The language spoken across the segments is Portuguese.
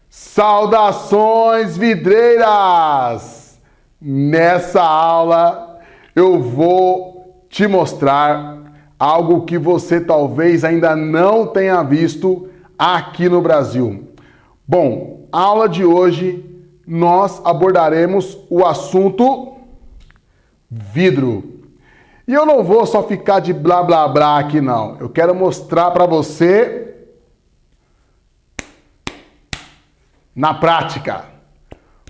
Saudações, vidreiras! Nessa aula eu vou te mostrar algo que você talvez ainda não tenha visto aqui no Brasil. Bom, a aula de hoje nós abordaremos o assunto vidro. E eu não vou só ficar de blá blá blá aqui não. Eu quero mostrar para você na prática.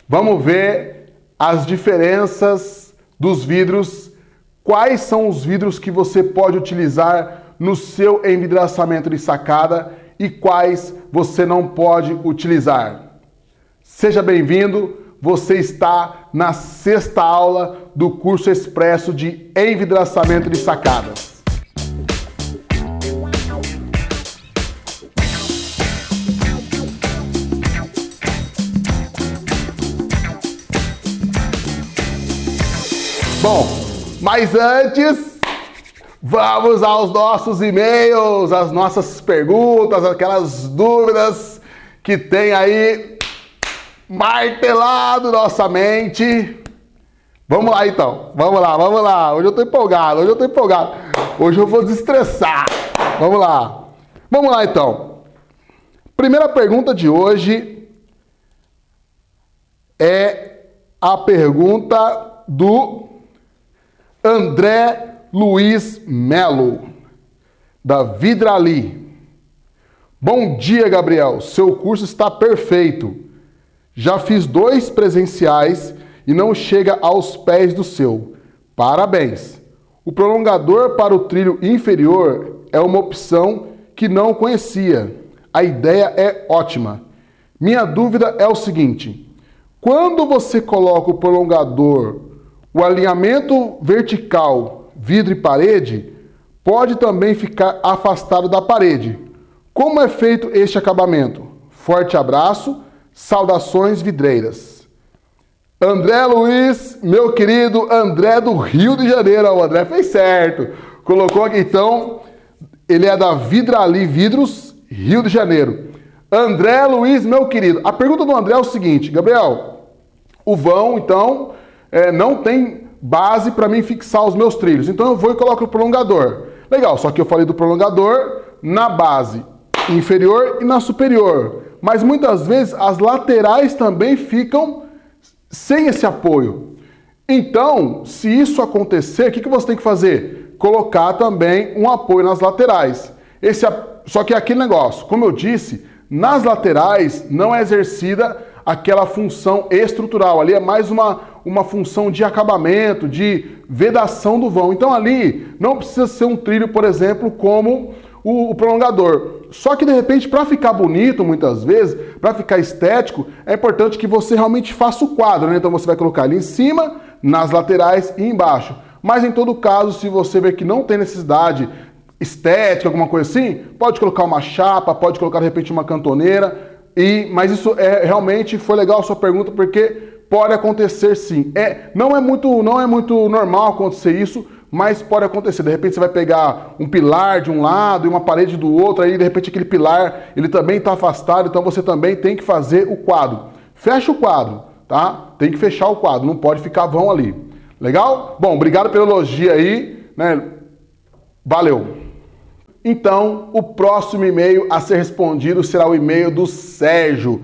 Vamos ver as diferenças dos vidros, quais são os vidros que você pode utilizar no seu envidraçamento de sacada e quais você não pode utilizar. Seja bem-vindo, você está na 6ª aula do curso expresso de envidraçamento de sacadas. Bom, mas antes, vamos aos nossos e-mails, as nossas perguntas, aquelas dúvidas que tem aí martelado nossa mente. Vamos lá então, vamos lá. Hoje eu tô empolgado. Hoje eu vou desestressar. Vamos lá então. Primeira pergunta de hoje é a pergunta do André Luiz Melo, da Vidrali. Bom dia, Gabriel. Seu curso está perfeito. Já fiz 2 presenciais e não chega aos pés do seu. Parabéns. O prolongador para o trilho inferior é uma opção que não conhecia. A ideia é ótima. Minha dúvida é o seguinte: quando você coloca o prolongador, o alinhamento vertical, vidro e parede, pode também ficar afastado da parede. Como é feito este acabamento? Forte abraço, saudações vidreiras. André Luiz, meu querido André do Rio de Janeiro. O André fez certo. Colocou aqui então, ele é da Vidrali Vidros, Rio de Janeiro. André Luiz, meu querido. A pergunta do André é o seguinte: Gabriel, o vão então não tem base para mim fixar os meus trilhos. Então eu vou e coloco o prolongador. Legal, só que eu falei do prolongador na base inferior e na superior. Mas muitas vezes as laterais também ficam sem esse apoio. Então, se isso acontecer, o que você tem que fazer? Colocar também um apoio nas laterais. Só que é aquele negócio, como eu disse, nas laterais não é exercida aquela função estrutural. Ali é mais uma função de acabamento, de vedação do vão. Então ali não precisa ser um trilho, por exemplo, como o prolongador. Só que de repente, para ficar bonito, muitas vezes, para ficar estético, é importante que você realmente faça o quadro, né? Então você vai colocar ali em cima, nas laterais e embaixo. Mas em todo caso, se você ver que não tem necessidade estética, alguma coisa assim, pode colocar uma chapa, pode colocar de repente uma cantoneira. Mas isso realmente foi legal a sua pergunta, porque pode acontecer sim. Não é muito normal acontecer isso, mas pode acontecer. De repente você vai pegar um pilar de um lado e uma parede do outro, aí de repente aquele pilar ele também está afastado, então você também tem que fazer o quadro. Fecha o quadro, tá? Tem que fechar o quadro, não pode ficar vão ali. Legal? Bom, obrigado pelo elogio aí, né? Valeu! Então, o próximo e-mail a ser respondido será o e-mail do Sérgio.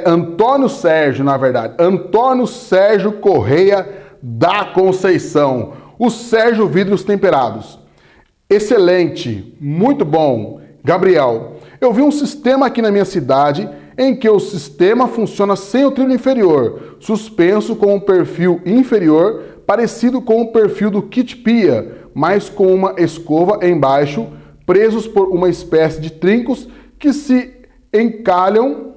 Antônio Sérgio, na verdade. Antônio Sérgio Correia da Conceição. O Sérgio Vidros Temperados. Excelente, muito bom. Gabriel, eu vi um sistema aqui na minha cidade em que o sistema funciona sem o trilho inferior, suspenso com um perfil inferior, parecido com o perfil do kit pia, mas com uma escova embaixo, presos por uma espécie de trincos que se encalham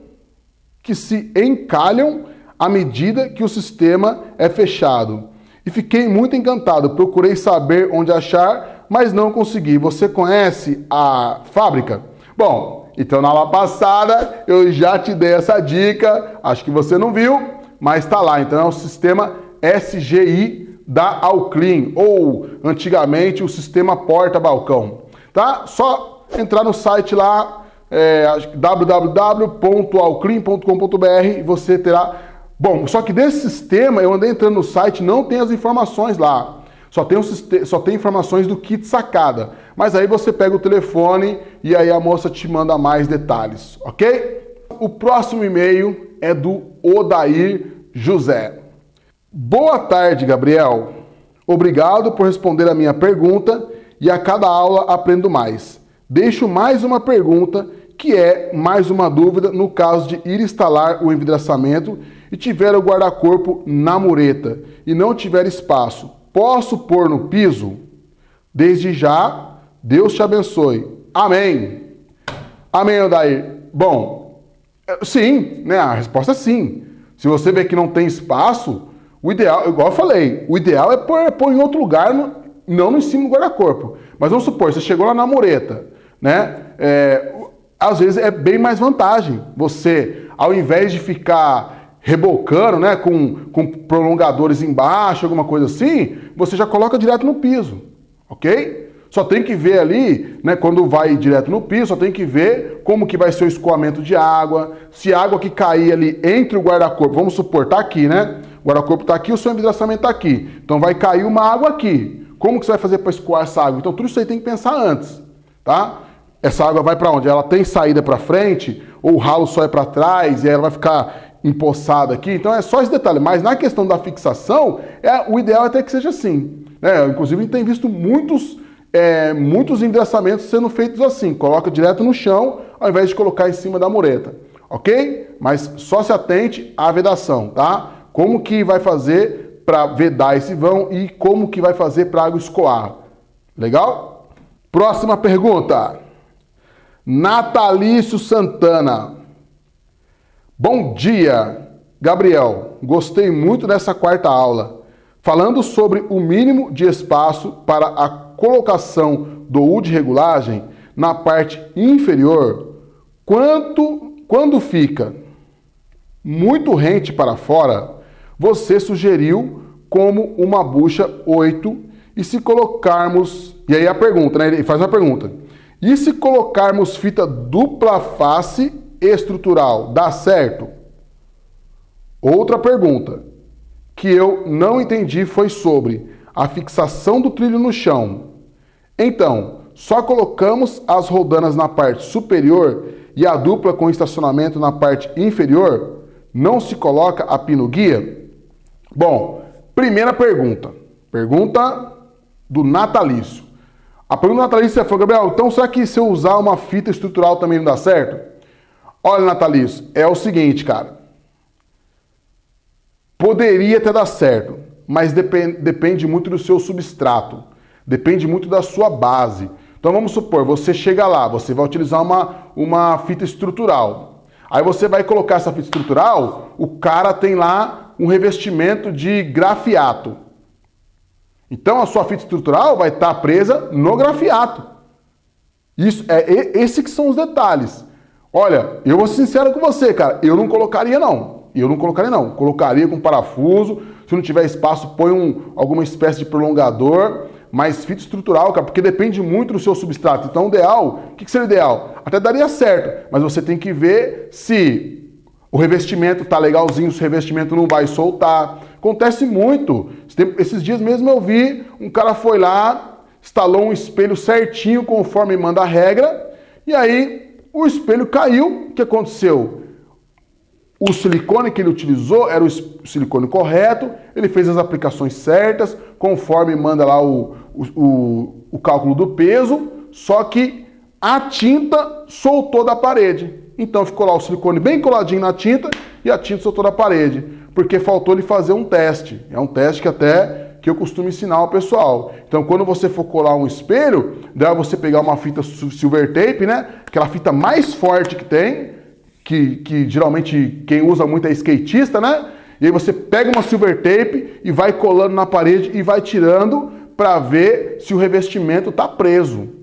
à medida que o sistema é fechado. E fiquei muito encantado. Procurei saber onde achar, mas não consegui. Você conhece a fábrica? Bom, então na aula passada eu já te dei essa dica. Acho que você não viu, mas está lá. Então é o sistema SGI da Alclin, ou antigamente o sistema porta-balcão. Tá? Só entrar no site lá, www.alclean.com.br e você terá... Bom, só que desse sistema, eu andei entrando no site, não tem as informações lá. Só tem informações do kit sacada. Mas aí você pega o telefone e aí a moça te manda mais detalhes, ok? O próximo e-mail é do Odair José. Boa tarde, Gabriel. Obrigado por responder a minha pergunta e a cada aula aprendo mais. Deixo mais uma pergunta, que é mais uma dúvida no caso de ir instalar o envidraçamento e tiver o guarda-corpo na mureta e não tiver espaço. Posso pôr no piso? Desde já, Deus te abençoe. Amém. Amém, Odair. Bom, sim, né? A resposta é sim. Se você vê que não tem espaço, o ideal, igual eu falei, o ideal é pôr em outro lugar, não no cima do guarda-corpo. Mas vamos supor, você chegou lá na mureta, né? Às vezes é bem mais vantagem você, ao invés de ficar rebocando, né, com prolongadores embaixo, alguma coisa assim, você já coloca direto no piso, ok? Só tem que ver ali, né, quando vai direto no piso, só tem que ver como que vai ser o escoamento de água, se a água que cair ali entre o guarda-corpo, vamos supor, tá aqui, né? O guarda-corpo tá aqui, o seu envidraçamento tá aqui. Então vai cair uma água aqui. Como que você vai fazer para escoar essa água? Então tudo isso aí tem que pensar antes, tá? Essa água vai para onde? Ela tem saída para frente ou o ralo só é para trás e aí ela vai ficar empoçada aqui? Então é só esse detalhe. Mas na questão da fixação, o ideal é até que seja assim, né? Inclusive a gente tem visto muitos envidraçamentos sendo feitos assim. Coloca direto no chão ao invés de colocar em cima da mureta, ok? Mas só se atente à vedação, tá? Como que vai fazer para vedar esse vão e como que vai fazer para a água escoar. Legal? Próxima pergunta. Natalício Santana. Bom dia, Gabriel. Gostei muito dessa quarta aula. Falando sobre o mínimo de espaço para a colocação do U de regulagem na parte inferior, quando fica muito rente para fora, você sugeriu como uma bucha 8 e se colocarmos... E aí a pergunta, né? Ele faz uma pergunta. E se colocarmos fita dupla face estrutural, dá certo? Outra pergunta que eu não entendi foi sobre a fixação do trilho no chão. Então, só colocamos as roldanas na parte superior e a dupla com estacionamento na parte inferior? Não se coloca a pino guia? Bom, primeira pergunta. Pergunta do Natalício. A pergunta do Natalício foi, Gabriel, então será que se eu usar uma fita estrutural também não dá certo? Olha, Natalício, é o seguinte, cara. Poderia até dar certo, mas depende muito do seu substrato. Depende muito da sua base. Então vamos supor, você chega lá, você vai utilizar uma fita estrutural. Aí você vai colocar essa fita estrutural, o cara tem lá um revestimento de grafiato. Então a sua fita estrutural vai estar presa no grafiato. Esses que são os detalhes. Olha, eu vou ser sincero com você, cara, eu não colocaria não. Colocaria com parafuso, se não tiver espaço, põe alguma espécie de prolongador, mas fita estrutural, cara, porque depende muito do seu substrato. Então o ideal, o que seria o ideal? Até daria certo, mas você tem que ver se o revestimento tá legalzinho, se o revestimento não vai soltar. Acontece muito. Esses dias mesmo eu vi, um cara foi lá, instalou um espelho certinho conforme manda a regra, e aí o espelho caiu. O que aconteceu? O silicone que ele utilizou era o silicone correto, ele fez as aplicações certas, conforme manda lá o cálculo do peso, só que a tinta soltou da parede. Então ficou lá o silicone bem coladinho na tinta e a tinta soltou da parede, porque faltou ele fazer um teste. É um teste que eu costumo ensinar ao pessoal. Então quando você for colar um espelho, dá você pegar uma fita silver tape, né? Aquela fita mais forte que tem, que geralmente quem usa muito é skatista, né? E aí você pega uma silver tape e vai colando na parede e vai tirando para ver se o revestimento está preso.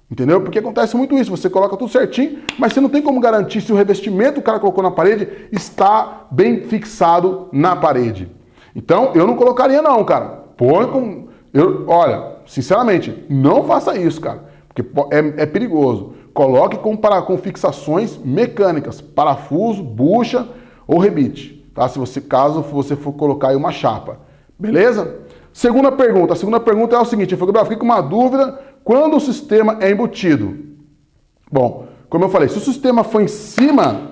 Entendeu? Porque acontece muito isso, você coloca tudo certinho, mas você não tem como garantir se o revestimento que o cara colocou na parede está bem fixado na parede. Então, eu não colocaria não, cara. Olha, sinceramente, não faça isso, cara, porque é perigoso. Coloque com fixações mecânicas, parafuso, bucha ou rebite, tá? Caso você for colocar aí uma chapa, beleza? Segunda pergunta. A segunda pergunta é o seguinte: eu fiquei com uma dúvida quando o sistema é embutido. Bom, como eu falei, se o sistema for em cima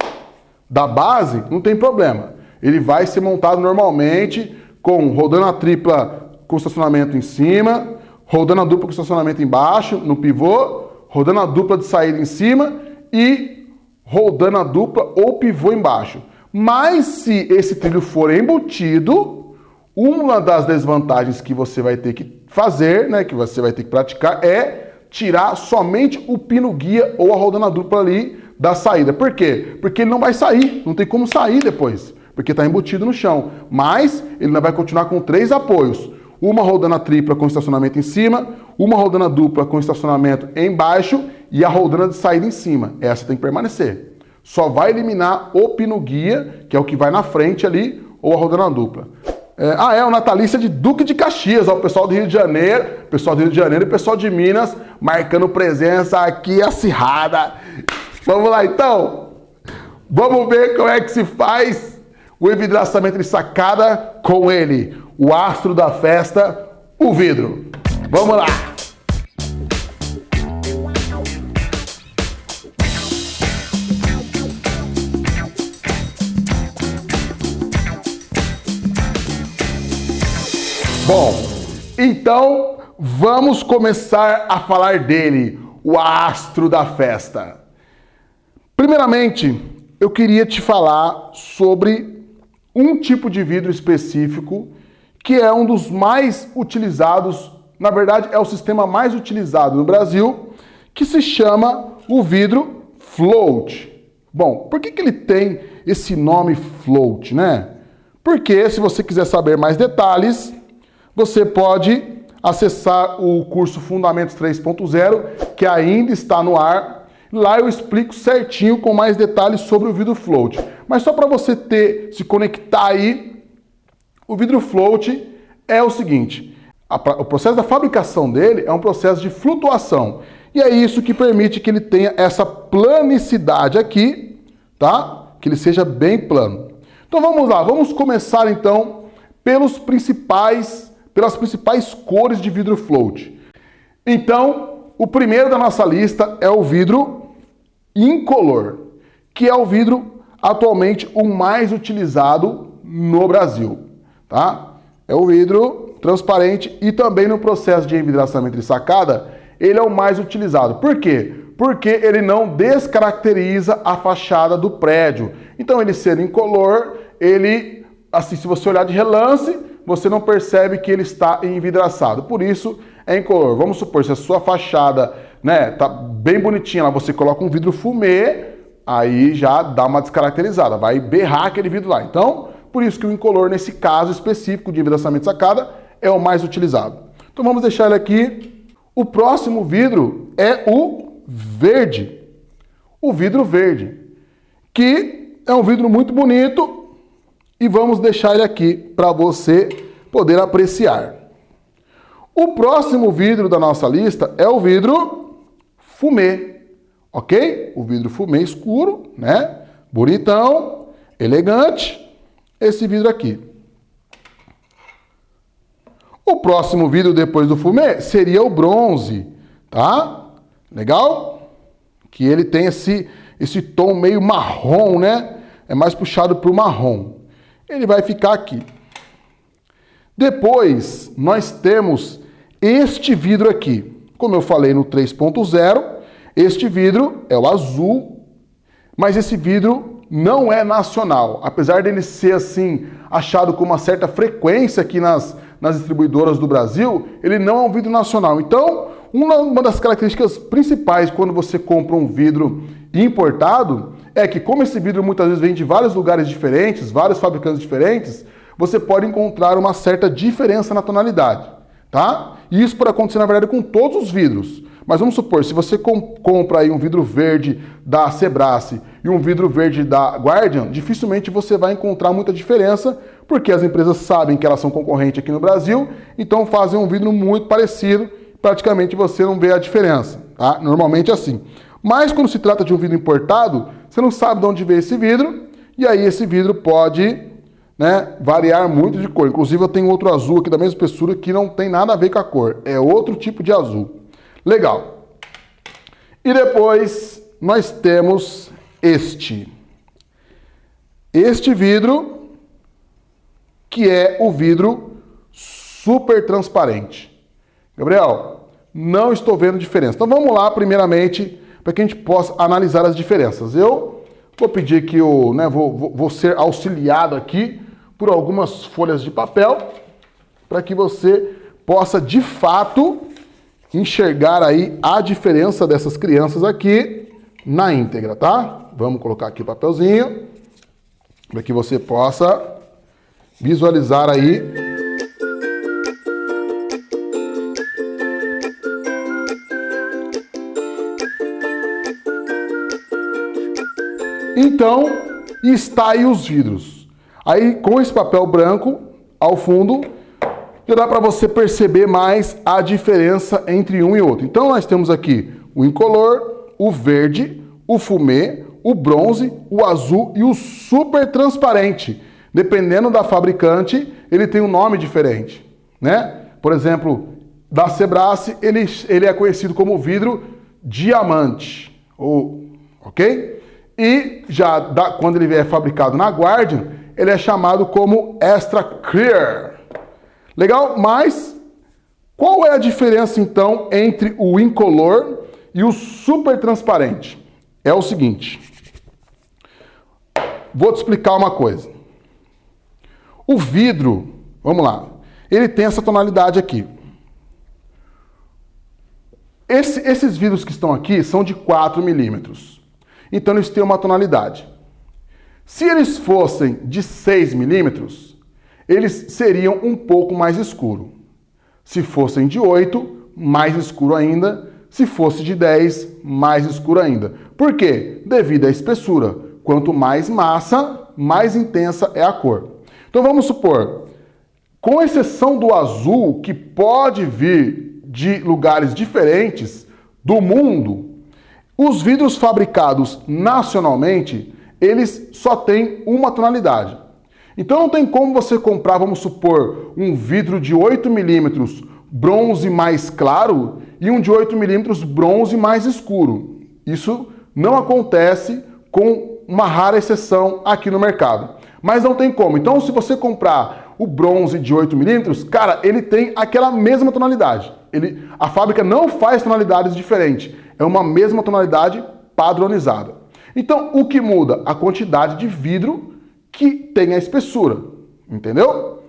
da base, não tem problema. Ele vai ser montado normalmente com rodana tripla com estacionamento em cima, rodana dupla com estacionamento embaixo, no pivô, rodana dupla de saída em cima e rodana dupla ou pivô embaixo. Mas se esse trilho for embutido, uma das desvantagens que você vai ter que fazer, né, que você vai ter que praticar, é tirar somente o pino guia ou a rodana dupla ali da saída. Por quê? Porque ele não vai sair, não tem como sair depois, porque está embutido no chão. Mas ele vai continuar com 3 apoios. Uma rodana tripla com estacionamento em cima, uma rodana dupla com estacionamento embaixo e a rodana de saída em cima. Essa tem que permanecer. Só vai eliminar o pino guia, que é o que vai na frente ali, ou a rodana dupla. O natalícia de Duque de Caxias, ó, o pessoal do Rio de Janeiro, e o pessoal de Minas marcando presença aqui acirrada. Vamos lá então, vamos ver como é que se faz o envidraçamento de sacada com ele, o astro da festa, o vidro. Vamos lá! Bom, então vamos começar a falar dele, o astro da festa. Primeiramente, eu queria te falar sobre um tipo de vidro específico que é um dos mais utilizados, na verdade é o sistema mais utilizado no Brasil, que se chama o vidro float. Bom, por que ele tem esse nome float, né? Porque se você quiser saber mais detalhes, você pode acessar o curso Fundamentos 3.0, que ainda está no ar. Lá eu explico certinho com mais detalhes sobre o vidro float. Mas só para você se conectar aí, o vidro float é o seguinte: o processo da fabricação dele é um processo de flutuação. E é isso que permite que ele tenha essa planicidade aqui, tá? Que ele seja bem plano. Então vamos lá, vamos começar então pelas principais cores de vidro float. Então, o primeiro da nossa lista é o vidro incolor, que é o vidro atualmente o mais utilizado no Brasil, tá? É o vidro transparente e também no processo de envidraçamento de sacada, ele é o mais utilizado. Por quê? Porque ele não descaracteriza a fachada do prédio. Então, ele sendo incolor, ele, assim, se você olhar de relance, você não percebe que ele está envidraçado. Por isso, é incolor. Vamos supor, se a sua fachada, né, tá bem bonitinha, lá você coloca um vidro fumê, aí já dá uma descaracterizada, vai berrar aquele vidro lá. Então, por isso que o incolor, nesse caso específico de envidraçamento de sacada, é o mais utilizado. Então, vamos deixar ele aqui. O próximo vidro é o verde. O vidro verde, que é um vidro muito bonito, e vamos deixar ele aqui para você poder apreciar. O próximo vidro da nossa lista é o vidro fumê, ok? O vidro fumê escuro, né? Bonitão, elegante, esse vidro aqui. O próximo vidro depois do fumê seria o bronze, tá? Legal? Que ele tem esse tom meio marrom, né? É mais puxado para o marrom. Ele vai ficar aqui. Depois, nós temos este vidro aqui. Como eu falei no 3.0, este vidro é o azul, mas esse vidro não é nacional. Apesar dele ser, assim, achado com uma certa frequência aqui nas distribuidoras do Brasil, ele não é um vidro nacional. Então, uma das características principais quando você compra um vidro importado é que, como esse vidro muitas vezes vem de vários lugares diferentes, vários fabricantes diferentes, você pode encontrar uma certa diferença na tonalidade, tá? E isso pode acontecer, na verdade, com todos os vidros. Mas vamos supor, se você compra aí um vidro verde da Sebrae e um vidro verde da Guardian, dificilmente você vai encontrar muita diferença, porque as empresas sabem que elas são concorrentes aqui no Brasil, então fazem um vidro muito parecido, praticamente você não vê a diferença, tá? Normalmente é assim. Mas quando se trata de um vidro importado, você não sabe de onde veio esse vidro, e aí esse vidro pode, né, variar muito de cor. Inclusive eu tenho outro azul aqui da mesma espessura que não tem nada a ver com a cor, é outro tipo de azul. Legal. E depois nós temos este vidro, que é o vidro super transparente. Gabriel, não estou vendo diferença. Então vamos lá, primeiramente, para que a gente possa analisar as diferenças. Eu vou pedir que vou ser auxiliado aqui por algumas folhas de papel, para que você possa, de fato, enxergar aí a diferença dessas crianças aqui na íntegra, tá? Vamos colocar aqui o papelzinho, para que você possa visualizar aí então, está aí os vidros. Aí, com esse papel branco ao fundo, já dá para você perceber mais a diferença entre um e outro. Então, nós temos aqui o incolor, o verde, o fumê, o bronze, o azul e o super transparente. Dependendo da fabricante, ele tem um nome diferente, né? Por exemplo, da Sebrace, ele é conhecido como vidro diamante, ok? E já quando ele é fabricado na Guardian, ele é chamado como Extra Clear. Legal? Mas qual é a diferença então entre o incolor e o super transparente? É o seguinte. Vou te explicar uma coisa. O vidro, vamos lá, ele tem essa tonalidade aqui. Esses vidros que estão aqui são de 4 milímetros. Então eles têm uma tonalidade. Se eles fossem de 6 milímetros, eles seriam um pouco mais escuro. Se fossem de 8, mais escuro ainda. Se fosse de 10, mais escuro ainda. Por quê? Devido à espessura. Quanto mais massa, mais intensa é a cor. Então vamos supor, com exceção do azul, que pode vir de lugares diferentes do mundo, os vidros fabricados nacionalmente, eles só têm uma tonalidade. Então não tem como você comprar, vamos supor, um vidro de 8 milímetros bronze mais claro e um de 8 milímetros bronze mais escuro. Isso não acontece, com uma rara exceção aqui no mercado. Mas não tem como. Então se você comprar o bronze de 8 milímetros, cara, ele tem aquela mesma tonalidade. A fábrica não faz tonalidades diferentes. É uma mesma tonalidade padronizada. Então, o que muda? A quantidade de vidro que tem a espessura. Entendeu?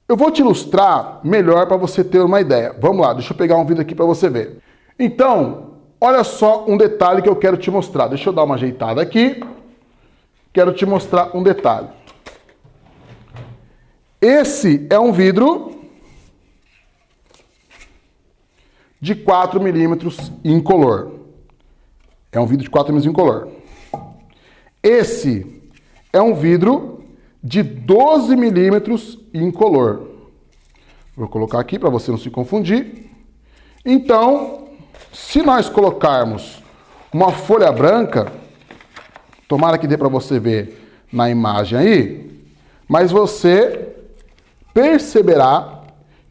Eu vou te ilustrar melhor para você ter uma ideia. Vamos lá, deixa eu pegar um vidro aqui para você ver. Então, olha só um detalhe que eu quero te mostrar. Deixa eu dar uma ajeitada aqui. Quero te mostrar um detalhe. Esse é um vidro de 4 milímetros incolor. É um vidro de 4 milímetros incolor. Esse é um vidro de 12 milímetros incolor. Vou colocar aqui para você não se confundir. Então, se nós colocarmos uma folha branca, tomara que dê para você ver na imagem aí, mas você perceberá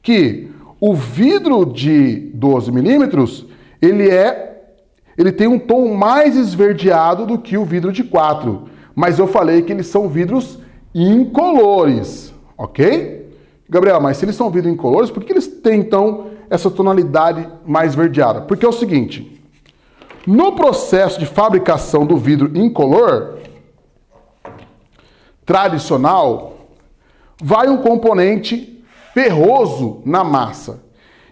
que o vidro de 12 milímetros, ele tem um tom mais esverdeado do que o vidro de 4. Mas eu falei que eles são vidros incolores, ok? Gabriel, mas se eles são vidros incolores, por que eles têm, então, essa tonalidade mais esverdeada? Porque é o seguinte, no processo de fabricação do vidro incolor, tradicional, vai um componente ferroso na massa.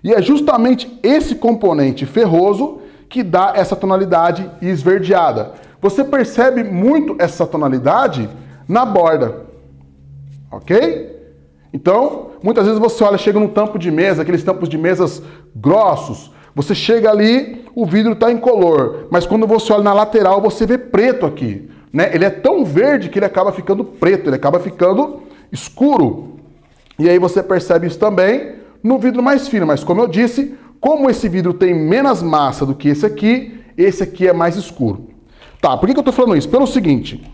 E é justamente esse componente ferroso que dá essa tonalidade esverdeada. Você percebe muito essa tonalidade na borda, ok? Então, muitas vezes você olha, chega num tampo de mesa, aqueles tampos de mesas grossos, você chega ali, o vidro está incolor, mas quando você olha na lateral, você vê preto aqui, né? Ele é tão verde que ele acaba ficando preto, ele acaba ficando escuro. E aí você percebe isso também no vidro mais fino, mas como eu disse, como esse vidro tem menos massa do que esse aqui, esse aqui é mais escuro. Tá, por que eu estou falando isso? Pelo seguinte,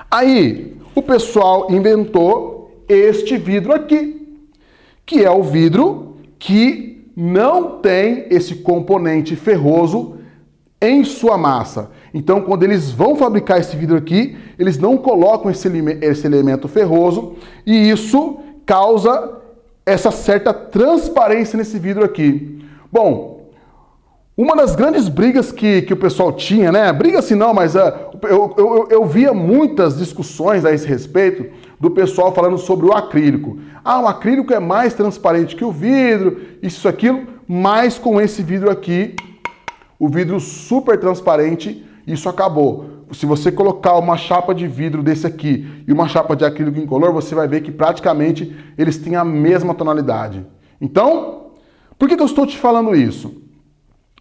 aí o pessoal inventou este vidro aqui, que é o vidro que não tem esse componente ferroso em sua massa. Então, quando eles vão fabricar esse vidro aqui, eles não colocam esse elemento ferroso e isso causa essa certa transparência nesse vidro aqui. Bom, uma das grandes brigas que o pessoal tinha, né? Briga assim não, mas eu via muitas discussões a esse respeito do pessoal falando sobre o acrílico. Ah, o acrílico é mais transparente que o vidro, isso, aquilo, mas com esse vidro aqui, o vidro super transparente, isso acabou. Se você colocar uma chapa de vidro desse aqui e uma chapa de acrílico incolor, você vai ver que praticamente eles têm a mesma tonalidade. Então, por que eu estou te falando isso?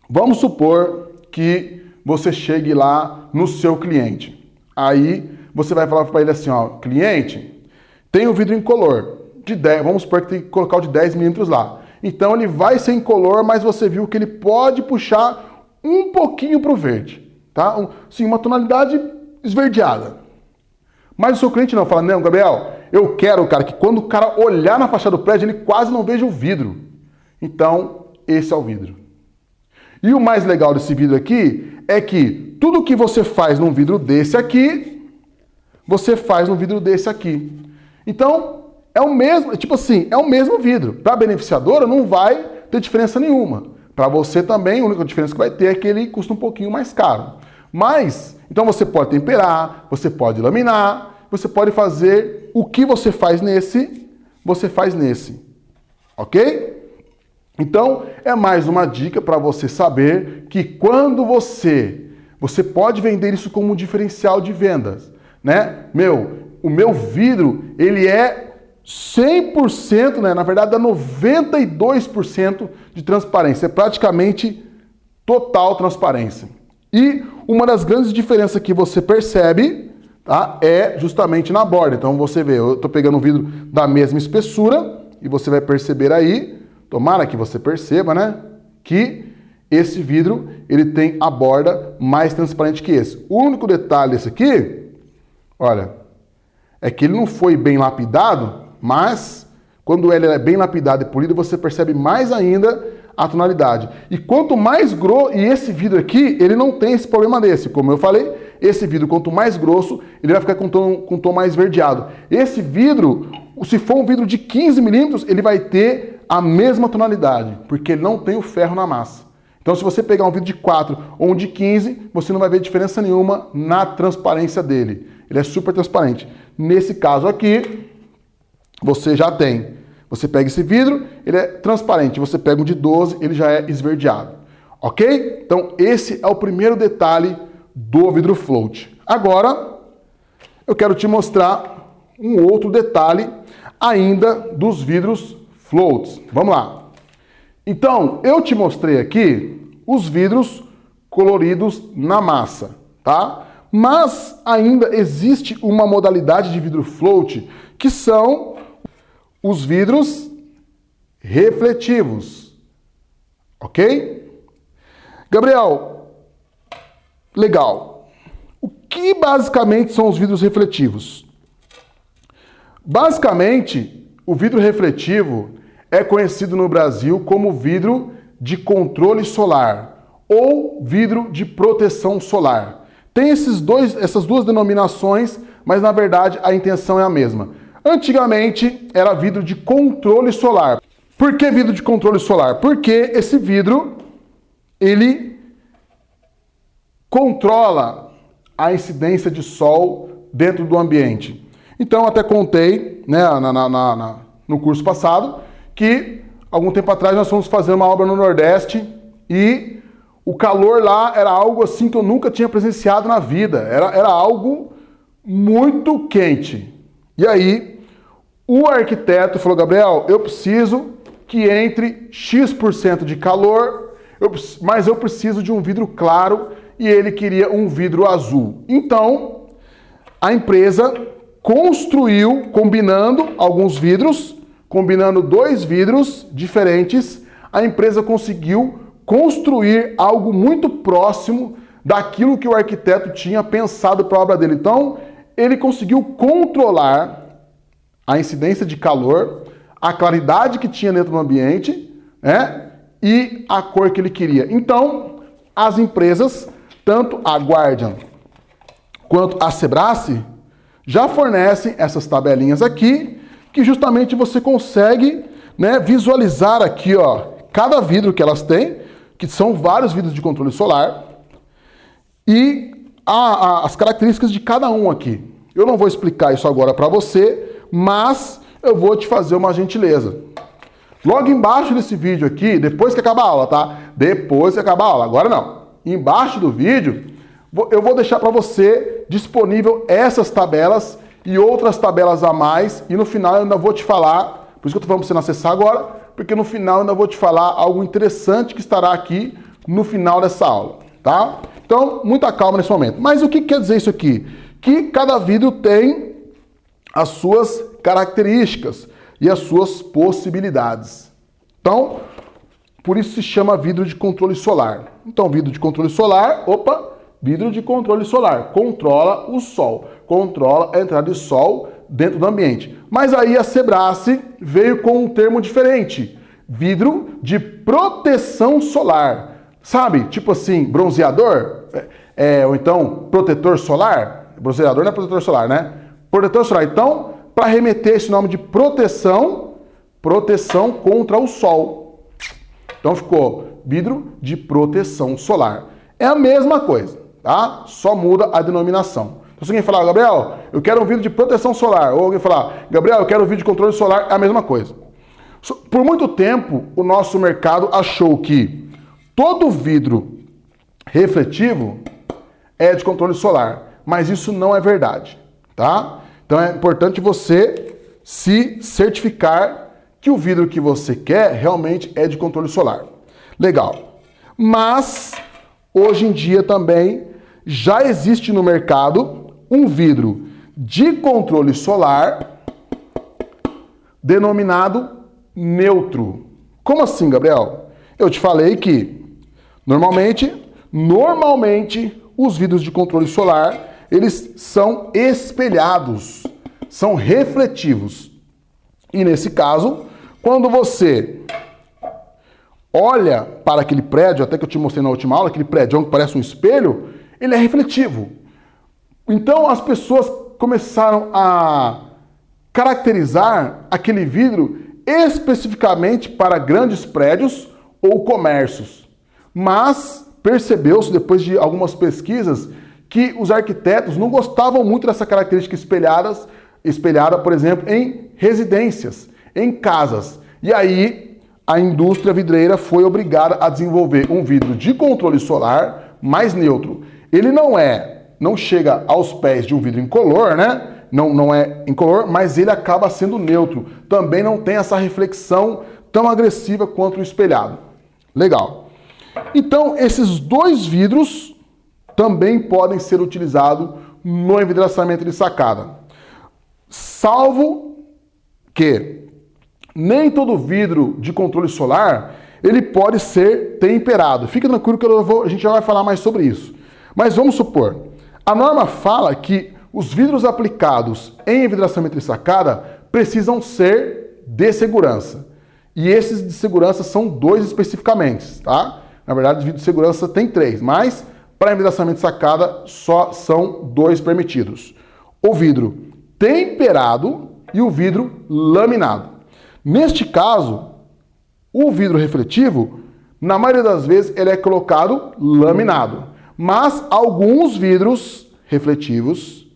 Vamos supor que você chegue lá no seu cliente. Aí você vai falar para ele assim, ó, cliente, tem o vidro incolor de 10, vamos supor que tem que colocar o de 10 milímetros lá. Então ele vai ser incolor, mas você viu que ele pode puxar um pouquinho para o verde, tá? Sim, uma tonalidade esverdeada. Mas o seu cliente não fala, não, Gabriel, eu quero, cara, que quando o cara olhar na fachada do prédio, ele quase não veja o vidro. Então, esse é o vidro. E o mais legal desse vidro aqui é que tudo que você faz num vidro desse aqui, você faz num vidro desse aqui. Então, é o mesmo, tipo assim, é o mesmo vidro. Para a beneficiadora não vai ter diferença nenhuma. Para você também, a única diferença que vai ter é que ele custa um pouquinho mais caro. Mas, então você pode temperar, você pode laminar, você pode fazer o que você faz nesse, você faz nesse. Ok? Então, é mais uma dica para você saber que quando você pode vender isso como um diferencial de vendas, né? O meu vidro, ele é 100%, né? Na verdade, dá 92% de transparência. É praticamente total transparência. E uma das grandes diferenças que você percebe, tá, é justamente na borda. Então, você vê, eu estou pegando um vidro da mesma espessura e você vai perceber aí, tomara que você perceba, né, que esse vidro, ele tem a borda mais transparente que esse. O único detalhe desse aqui, olha, é que ele não foi bem lapidado, mas quando ele é bem lapidado e polido, você percebe mais ainda a tonalidade. E quanto mais grosso, e esse vidro aqui, ele não tem esse problema desse. Como eu falei, esse vidro, quanto mais grosso, ele vai ficar com um tom mais esverdeado. Esse vidro, se for um vidro de 15 milímetros, ele vai ter a mesma tonalidade, porque ele não tem o ferro na massa. Então, se você pegar um vidro de 4 ou um de 15, você não vai ver diferença nenhuma na transparência dele. Ele é super transparente. Nesse caso aqui, você já tem. Você pega esse vidro, ele é transparente. Você pega um de 12, ele já é esverdeado. Ok? Então, esse é o primeiro detalhe do vidro float. Agora, eu quero te mostrar um outro detalhe ainda dos vidros floats. Vamos lá. Então, eu te mostrei aqui os vidros coloridos na massa, tá? Mas ainda existe uma modalidade de vidro float que são os vidros refletivos, ok? Gabriel, legal. O que basicamente são os vidros refletivos? Basicamente, o vidro refletivo é conhecido no Brasil como vidro de controle solar ou vidro de proteção solar. Tem essas duas denominações, mas na verdade a intenção é a mesma. Antigamente era vidro de controle solar. Por que vidro de controle solar? Porque esse vidro, ele controla a incidência de sol dentro do ambiente. Então, até contei, né, no curso passado, que algum tempo atrás nós fomos fazer uma obra no Nordeste e o calor lá era algo assim que eu nunca tinha presenciado na vida. Era algo muito quente. E aí, o arquiteto falou, Gabriel, eu preciso que entre X% de calor, mas eu preciso de um vidro claro e ele queria um vidro azul. Então, a empresa construiu, combinando alguns vidros, combinando dois vidros diferentes, a empresa conseguiu construir algo muito próximo daquilo que o arquiteto tinha pensado para a obra dele. Então, ele conseguiu controlar a incidência de calor, a claridade que tinha dentro do ambiente, né? E a cor que ele queria. Então, as empresas, tanto a Guardian quanto a Sebrae, já fornecem essas tabelinhas aqui, que justamente você consegue, né, visualizar aqui, ó, cada vidro que elas têm, que são vários vidros de controle solar, e as características de cada um aqui. Eu não vou explicar isso agora para você, mas eu vou te fazer uma gentileza. Logo embaixo desse vídeo aqui, depois que acabar a aula, tá? Depois que acabar a aula, agora não. Embaixo do vídeo, eu vou deixar para você disponível essas tabelas e outras tabelas a mais, e no final eu ainda vou te falar, por isso que eu tô falando para você não acessar agora, porque no final eu ainda vou te falar algo interessante que estará aqui no final dessa aula, tá? Então, muita calma nesse momento. Mas o que quer dizer isso aqui? Que cada vidro tem as suas características e as suas possibilidades. Então, por isso se chama vidro de controle solar. Então, vidro de controle solar, vidro de controle solar, controla o sol, controla a entrada de sol dentro do ambiente. Mas aí a Sebrae veio com um termo diferente, vidro de proteção solar. Sabe, tipo assim, bronzeador, ou então protetor solar. Bronzeador não é protetor solar, né? Protetor solar. Então, para remeter esse nome de proteção contra o sol. Então ficou vidro de proteção solar. É a mesma coisa, tá? Só muda a denominação. Então, se alguém falar, Gabriel, eu quero um vidro de proteção solar, ou alguém falar, Gabriel, eu quero um vidro de controle solar, é a mesma coisa. Por muito tempo, o nosso mercado achou que todo vidro refletivo é de controle solar, mas isso não é verdade, tá? Então é importante você se certificar que o vidro que você quer realmente é de controle solar. Legal. Mas hoje em dia também já existe no mercado um vidro de controle solar denominado neutro. Como assim, Gabriel? Eu te falei que normalmente os vidros de controle solar, eles são espelhados, são refletivos. E nesse caso, quando você olha para aquele prédio, até que eu te mostrei na última aula, aquele prédio que parece um espelho, ele é refletivo. Então as pessoas começaram a caracterizar aquele vidro especificamente para grandes prédios ou comércios. Mas percebeu-se, depois de algumas pesquisas, que os arquitetos não gostavam muito dessa característica espelhada, por exemplo, em residências, em casas. E aí a indústria vidreira foi obrigada a desenvolver um vidro de controle solar mais neutro. Ele não chega aos pés de um vidro incolor, né? Não é incolor, mas ele acaba sendo neutro. Também não tem essa reflexão tão agressiva quanto o espelhado. Legal. Então, esses dois vidros também podem ser utilizados no envidraçamento de sacada. Salvo que nem todo vidro de controle solar ele pode ser temperado. Fique tranquilo que a gente já vai falar mais sobre isso. Mas vamos supor, a norma fala que os vidros aplicados em envidraçamento de sacada precisam ser de segurança. E esses de segurança são 2 especificamente, tá? Na verdade, os vidros de segurança tem 3, mas para envidraçamento de sacada só são 2 permitidos. O vidro temperado e o vidro laminado. Neste caso, o vidro refletivo, na maioria das vezes, ele é colocado laminado. Mas alguns vidros refletivos,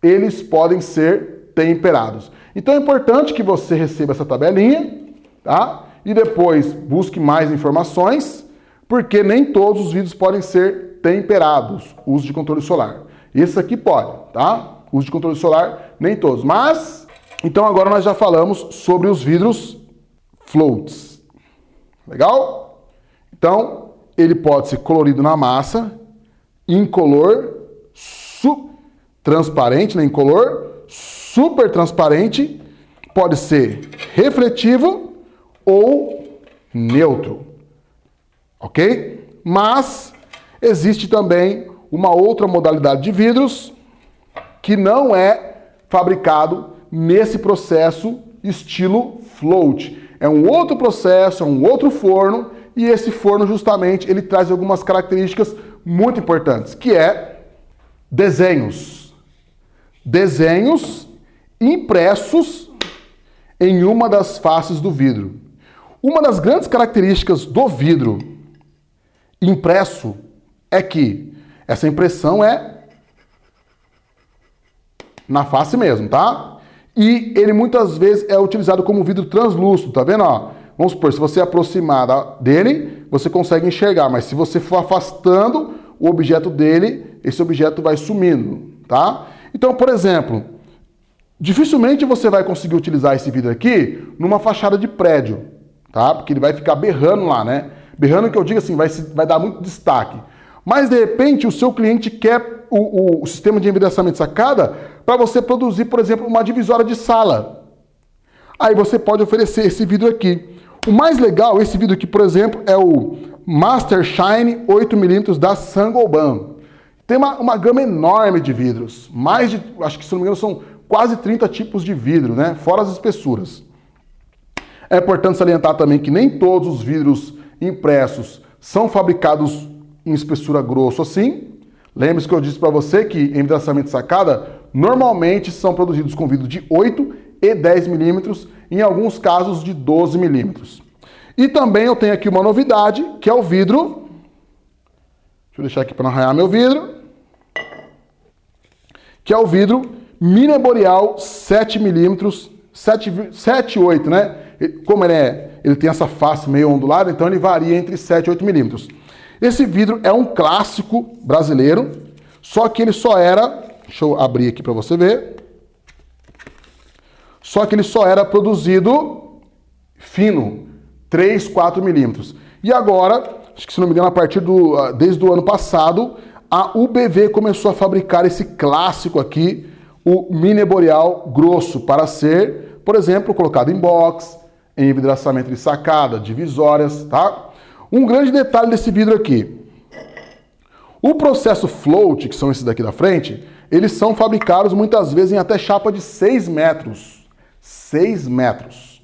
eles podem ser temperados. Então é importante que você receba essa tabelinha, tá? E depois busque mais informações, porque nem todos os vidros podem ser temperados, uso de controle solar. Esse aqui pode, tá? Uso de controle solar, nem todos. Mas, então agora nós já falamos sobre os vidros floats. Legal? Então, ele pode ser colorido na massa, incolor, transparente, né? Incolor, super transparente, pode ser refletivo ou neutro. ok? Mas existe também uma outra modalidade de vidros que não é fabricado nesse processo estilo float. É um outro processo, é um outro forno, e esse forno justamente ele traz algumas características muito importantes, que é desenhos. Desenhos impressos em uma das faces do vidro. Uma das grandes características do vidro impresso é que essa impressão é na face mesmo, tá? E ele muitas vezes é utilizado como vidro translúcido, tá vendo? Ó? Vamos supor, se você aproximar dele, você consegue enxergar, mas se você for afastando o objeto dele, esse objeto vai sumindo, tá? Então, por exemplo, dificilmente você vai conseguir utilizar esse vidro aqui numa fachada de prédio, tá? Porque ele vai ficar berrando lá, né? Berrando que eu digo assim, vai dar muito destaque. Mas, de repente, o seu cliente quer o sistema de envidraçamento de sacada para você produzir, por exemplo, uma divisória de sala. Aí você pode oferecer esse vidro aqui. O mais legal, esse vidro aqui, por exemplo, é o Master Shine 8mm da Saint-Gobain. Tem uma gama enorme de vidros. Mais de, acho que se não me engano, são quase 30 tipos de vidro, né? Fora as espessuras. É importante salientar também que nem todos os vidros impressos são fabricados em espessura grosso assim. Lembre-se que eu disse para você que envidraçamento de sacada normalmente são produzidos com vidro de 8 e 10 milímetros, em alguns casos de 12 milímetros. E também eu tenho aqui uma novidade, que é o vidro. Deixa eu deixar aqui para não arranhar meu vidro. Que é o vidro Mine Boreal 7 milímetros, 7 e 8, né? Como ele tem essa face meio ondulada, então ele varia entre 7 e 8 milímetros. Esse vidro é um clássico brasileiro, só que ele só era, deixa eu abrir aqui para você ver, só que ele só era produzido fino, 3, 4 milímetros. E agora, acho que se não me engano, desde o ano passado, a UBV começou a fabricar esse clássico aqui, o Mine Boreal grosso, para ser, por exemplo, colocado em box, em envidraçamento de sacada, divisórias, tá? Um grande detalhe desse vidro aqui. O processo float, que são esses daqui da frente, eles são fabricados muitas vezes em até chapa de 6 metros. 6 metros.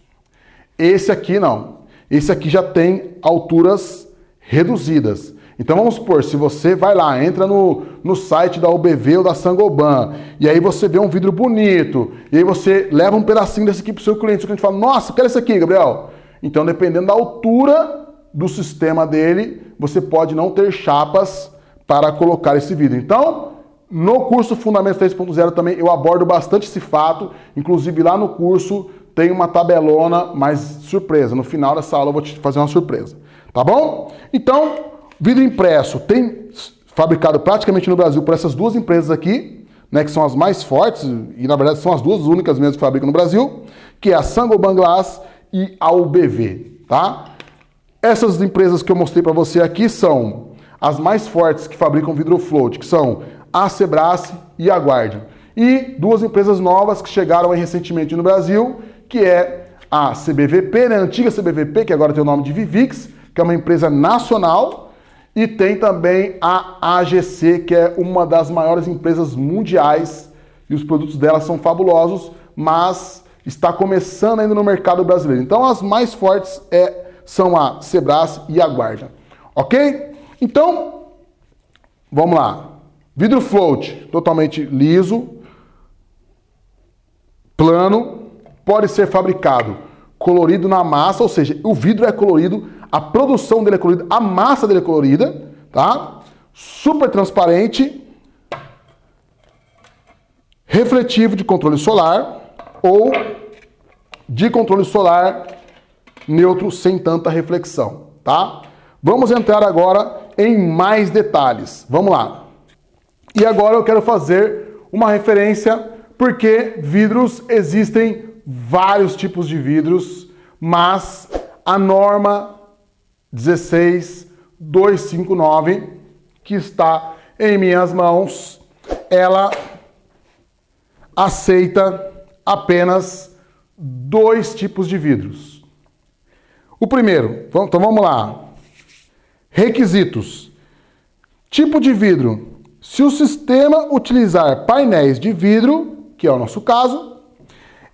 Esse aqui não. Esse aqui já tem alturas reduzidas. Então vamos supor, se você vai lá, entra no site da UBV ou da Saint-Gobain, e aí você vê um vidro bonito, e aí você leva um pedacinho desse aqui para o seu cliente fala, nossa, eu quero esse aqui, Gabriel. Então, dependendo da altura do sistema dele, você pode não ter chapas para colocar esse vidro. Então, no curso Fundamentos 3.0 também eu abordo bastante esse fato, inclusive lá no curso tem uma tabelona mais surpresa. No final dessa aula eu vou te fazer uma surpresa, tá bom? Então, vidro impresso tem fabricado praticamente no Brasil por essas duas empresas aqui, né, que são as mais fortes, e na verdade são as duas únicas mesmo que fabricam no Brasil, que é a Saint-Gobain Glass e a UBV, tá? Essas empresas que eu mostrei para você aqui são as mais fortes que fabricam vidro float, que são a Sebrace e a Guardian. E duas empresas novas que chegaram aí recentemente no Brasil, que é a CBVP, né, a antiga CBVP, que agora tem o nome de Vivix, que é uma empresa nacional, e tem também a AGC, que é uma das maiores empresas mundiais, e os produtos dela são fabulosos, mas está começando ainda no mercado brasileiro. Então as mais fortes são a Sebrace e a Guardian. Ok? Então, vamos lá. Vidro float, totalmente liso, plano, pode ser fabricado colorido na massa, ou seja, o vidro é colorido, a produção dele é colorida, a massa dele é colorida, tá? Super transparente, refletivo de controle solar ou de controle solar neutro sem tanta reflexão, tá? Vamos entrar agora em mais detalhes. Vamos lá. E agora eu quero fazer uma referência porque vidros existem vários tipos de vidros, mas a norma 16259 que está em minhas mãos, ela aceita apenas 2 tipos de vidros. O primeiro, então vamos lá. Requisitos. Tipo de vidro. Se o sistema utilizar painéis de vidro, que é o nosso caso,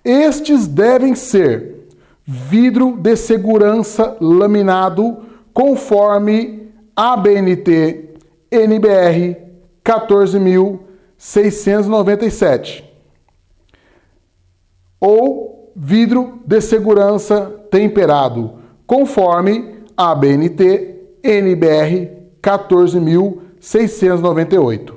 estes devem ser vidro de segurança laminado conforme ABNT NBR 14.697 ou vidro de segurança temperado conforme ABNT NBR 14.698.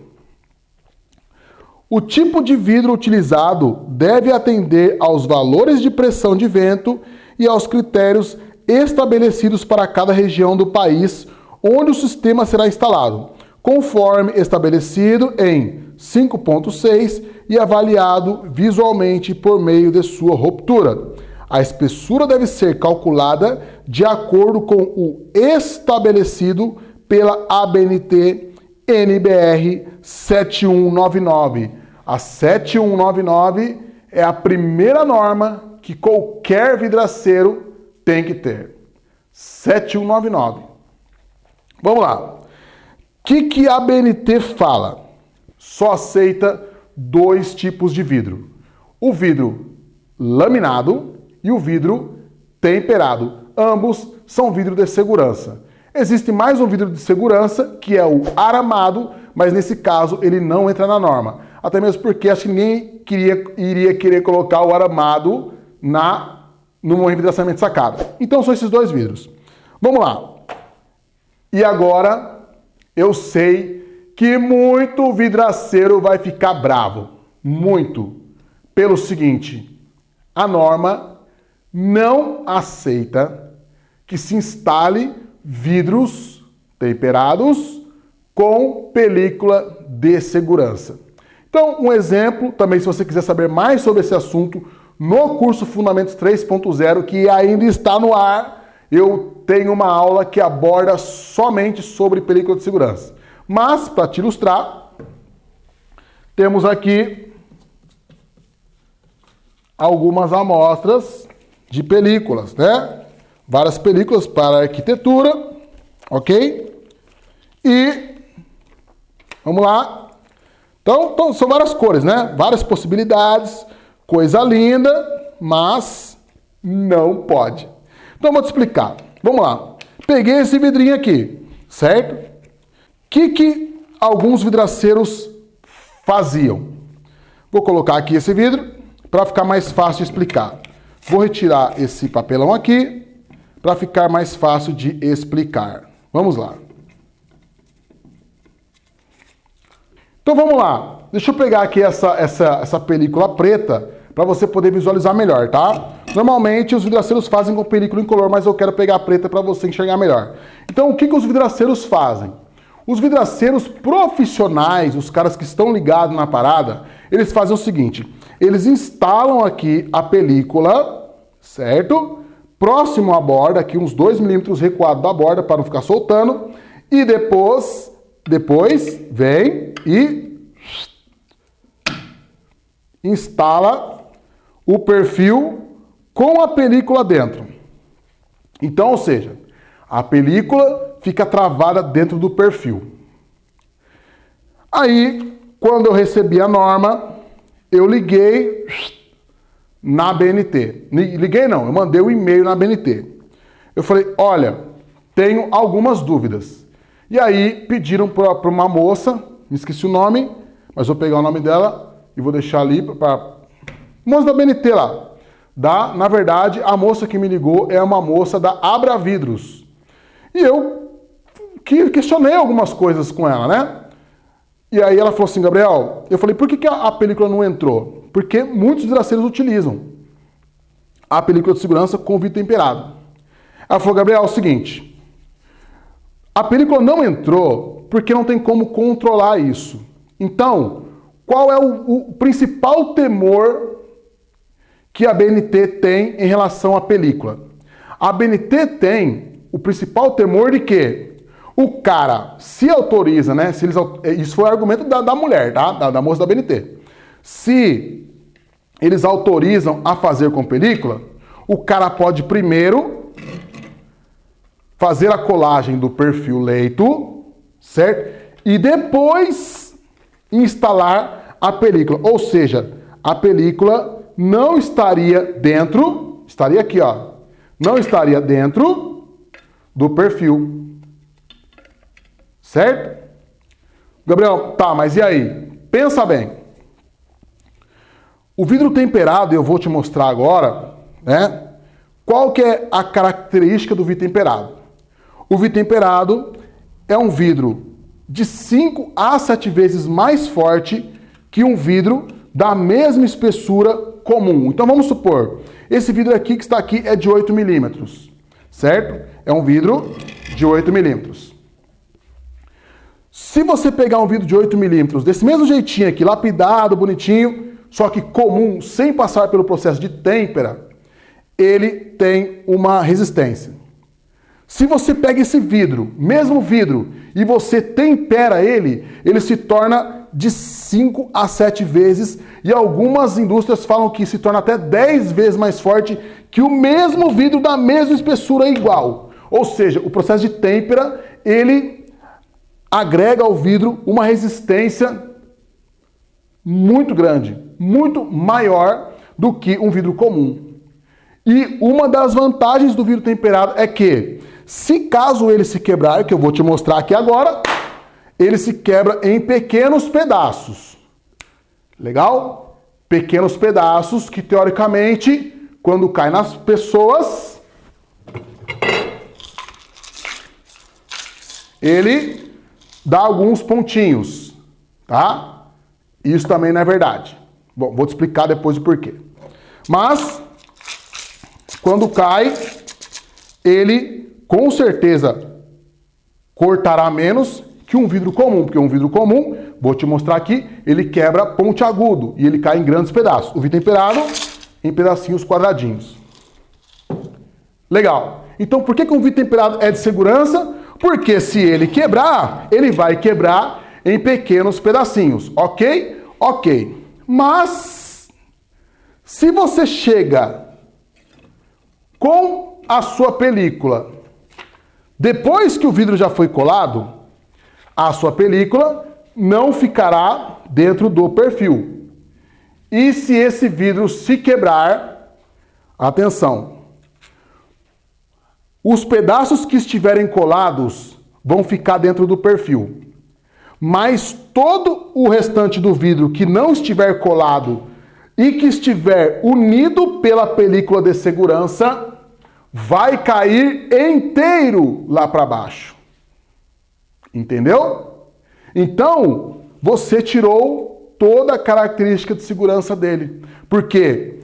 O tipo de vidro utilizado deve atender aos valores de pressão de vento e aos critérios estabelecidos para cada região do país onde o sistema será instalado, conforme estabelecido em 5.6 e avaliado visualmente por meio de sua ruptura. A espessura deve ser calculada de acordo com o estabelecido pela ABNT NBR 7199. A 7199 é a primeira norma que qualquer vidraceiro tem que ter. 7199. Vamos lá. O que a ABNT fala? Só aceita dois tipos de vidro. O vidro laminado e o vidro temperado. Ambos são vidro de segurança. Existe mais um vidro de segurança, que é o aramado, mas nesse caso ele não entra na norma. Até mesmo porque acho que ninguém iria querer colocar o aramado no envidraçamento de sacada. Então são esses dois vidros. Vamos lá. E agora eu sei que muito vidraceiro vai ficar bravo. Muito. Pelo seguinte, a norma não aceita que se instale vidros temperados com película de segurança. Então, um exemplo, também se você quiser saber mais sobre esse assunto, no curso Fundamentos 3.0, que ainda está no ar, eu tenho uma aula que aborda somente sobre película de segurança. Mas, para te ilustrar, temos aqui algumas amostras de películas, né? Várias películas para arquitetura, ok? E, vamos lá. Então, são várias cores, né? Várias possibilidades, coisa linda, mas não pode. Então, vou te explicar. Vamos lá. Peguei esse vidrinho aqui, certo? O que alguns vidraceiros faziam? Vou colocar aqui esse vidro para ficar mais fácil de explicar. Vou retirar esse papelão aqui para ficar mais fácil de explicar. Vamos lá. Então vamos lá. Deixa eu pegar aqui essa película preta para você poder visualizar melhor, tá? Normalmente os vidraceiros fazem com película incolor, mas eu quero pegar a preta para você enxergar melhor. Então o que os vidraceiros fazem? Os vidraceiros profissionais, os caras que estão ligados na parada, eles fazem o seguinte: eles instalam aqui a película, certo? Próximo à borda, aqui uns 2 milímetros recuado da borda para não ficar soltando, e depois vem e instala o perfil com a película dentro. Então, ou seja, a película fica travada dentro do perfil. Aí, quando eu recebi a norma, eu liguei na ABNT. Liguei não, eu mandei um e-mail na ABNT. Eu falei, olha, tenho algumas dúvidas. E aí pediram para uma moça, me esqueci o nome, mas vou pegar o nome dela e vou deixar ali para moça da ABNT lá. Na verdade, a moça que me ligou é uma moça da Abra Vidros. E eu questionei algumas coisas com ela, né? E aí ela falou assim, Gabriel, eu falei, por que a película não entrou? Porque muitos vidraceiros utilizam a película de segurança com vidro temperado. Ela falou, Gabriel, é o seguinte, a película não entrou porque não tem como controlar isso. Então, qual é o principal temor que a ABNT tem em relação à película? A ABNT tem o principal temor de que o cara se autoriza, né? Isso foi o argumento da mulher, tá? Da moça da ABNT. Se eles autorizam a fazer com película, o cara pode primeiro fazer a colagem do perfil leito, certo? E depois instalar a película. Ou seja, a película não estaria dentro, estaria aqui, ó. Não estaria dentro do perfil. Certo? Gabriel, tá, mas e aí? Pensa bem. O vidro temperado, eu vou te mostrar agora, né? Qual que é a característica do vidro temperado? O vidro temperado é um vidro de 5 a 7 vezes mais forte que um vidro da mesma espessura comum. Então vamos supor, esse vidro aqui que está aqui é de 8 milímetros, certo? É um vidro de 8 milímetros. Se você pegar um vidro de 8 milímetros, desse mesmo jeitinho aqui, lapidado, bonitinho, só que comum, sem passar pelo processo de têmpera, ele tem uma resistência. Se você pega esse vidro, mesmo vidro, e você tempera ele, ele se torna de 5 a 7 vezes, e algumas indústrias falam que se torna até 10 vezes mais forte que o mesmo vidro da mesma espessura igual. Ou seja, o processo de têmpera, ele agrega ao vidro uma resistência muito grande, muito maior do que um vidro comum. E uma das vantagens do vidro temperado é que, se caso ele se quebrar, que eu vou te mostrar aqui agora, ele se quebra em pequenos pedaços. Legal? Pequenos pedaços que, teoricamente, quando cai nas pessoas, ele dá alguns pontinhos, tá? Isso também não é verdade. Bom, vou te explicar depois o porquê. Mas, quando cai, ele com certeza cortará menos que um vidro comum, porque um vidro comum, vou te mostrar aqui, ele quebra pontiagudo e ele cai em grandes pedaços. O vidro temperado, em pedacinhos quadradinhos. Legal. Então, por que um vidro temperado é de segurança? Porque se ele quebrar, ele vai quebrar em pequenos pedacinhos, ok? Ok. Mas, se você chega com a sua película, depois que o vidro já foi colado, a sua película não ficará dentro do perfil. E se esse vidro se quebrar, atenção, os pedaços que estiverem colados vão ficar dentro do perfil. Mas todo o restante do vidro que não estiver colado e que estiver unido pela película de segurança vai cair inteiro lá para baixo. Entendeu? Então, você tirou toda a característica de segurança dele. Por quê?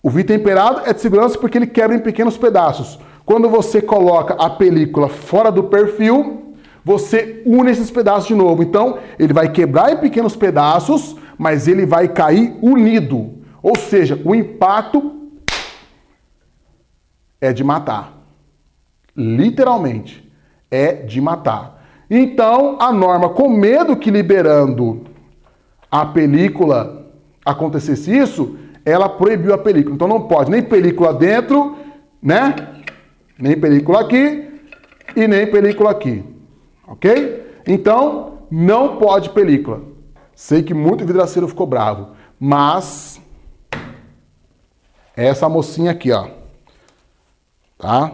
O vidro temperado é de segurança porque ele quebra em pequenos pedaços. Quando você coloca a película fora do perfil, você une esses pedaços de novo. Então, ele vai quebrar em pequenos pedaços, mas ele vai cair unido. Ou seja, o impacto é de matar. Literalmente, é de matar. Então, a norma, com medo que liberando a película acontecesse isso, ela proibiu a película. Então, não pode nem película dentro, né? Nem película aqui e nem película aqui. Ok? Então, não pode película. Sei que muito vidraceiro ficou bravo, mas essa mocinha aqui, ó. Tá?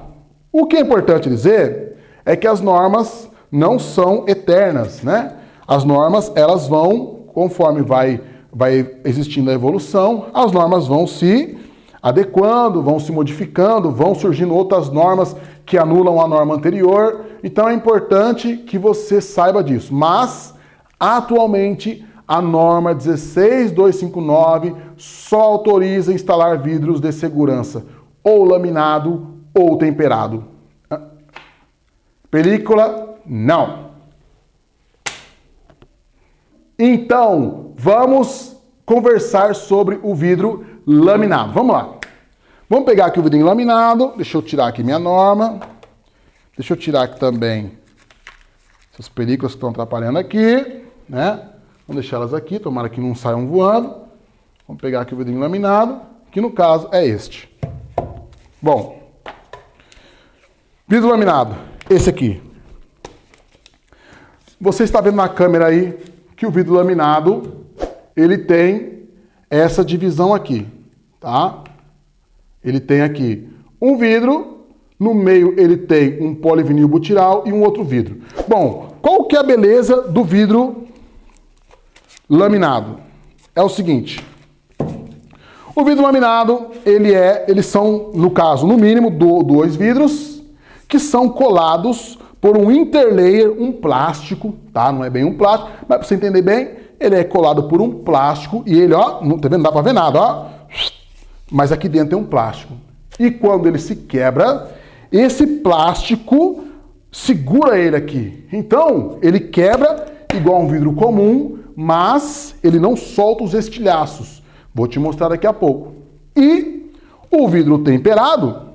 O que é importante dizer é que as normas não são eternas, né? As normas, elas vão, conforme vai existindo a evolução, as normas vão se adequando, vão se modificando, vão surgindo outras normas que anulam a norma anterior. Então é importante que você saiba disso. Mas, atualmente, a norma 16259 só autoriza instalar vidros de segurança ou laminado ou temperado. Película, não. Então, vamos conversar sobre o vidro laminado. Vamos lá. Vamos pegar aqui o vidrinho laminado. Deixa eu tirar aqui minha norma. Deixa eu tirar aqui também essas películas que estão atrapalhando aqui, né? Vamos deixá-las aqui, tomara que não saiam voando. Vamos pegar aqui o vidrinho laminado, que no caso é este. Bom, Vidro laminado, esse aqui. Você está vendo na câmera aí que o vidro laminado, ele tem essa divisão aqui, tá? Ele tem aqui um vidro, no meio ele tem um polivinil butiral e um outro vidro. Bom, qual que é a beleza do vidro laminado? É o seguinte, o vidro laminado, eles são, no caso, no mínimo, dois vidros que são colados por um interlayer, um plástico, tá? Não é bem um plástico, mas para você entender bem, ele é colado por um plástico e ele, ó, não, tá vendo? Não dá para ver nada, ó. Mas aqui dentro tem um plástico. E quando ele se quebra, esse plástico segura ele aqui. Então, ele quebra igual um vidro comum, mas ele não solta os estilhaços. Vou te mostrar daqui a pouco. E o vidro temperado,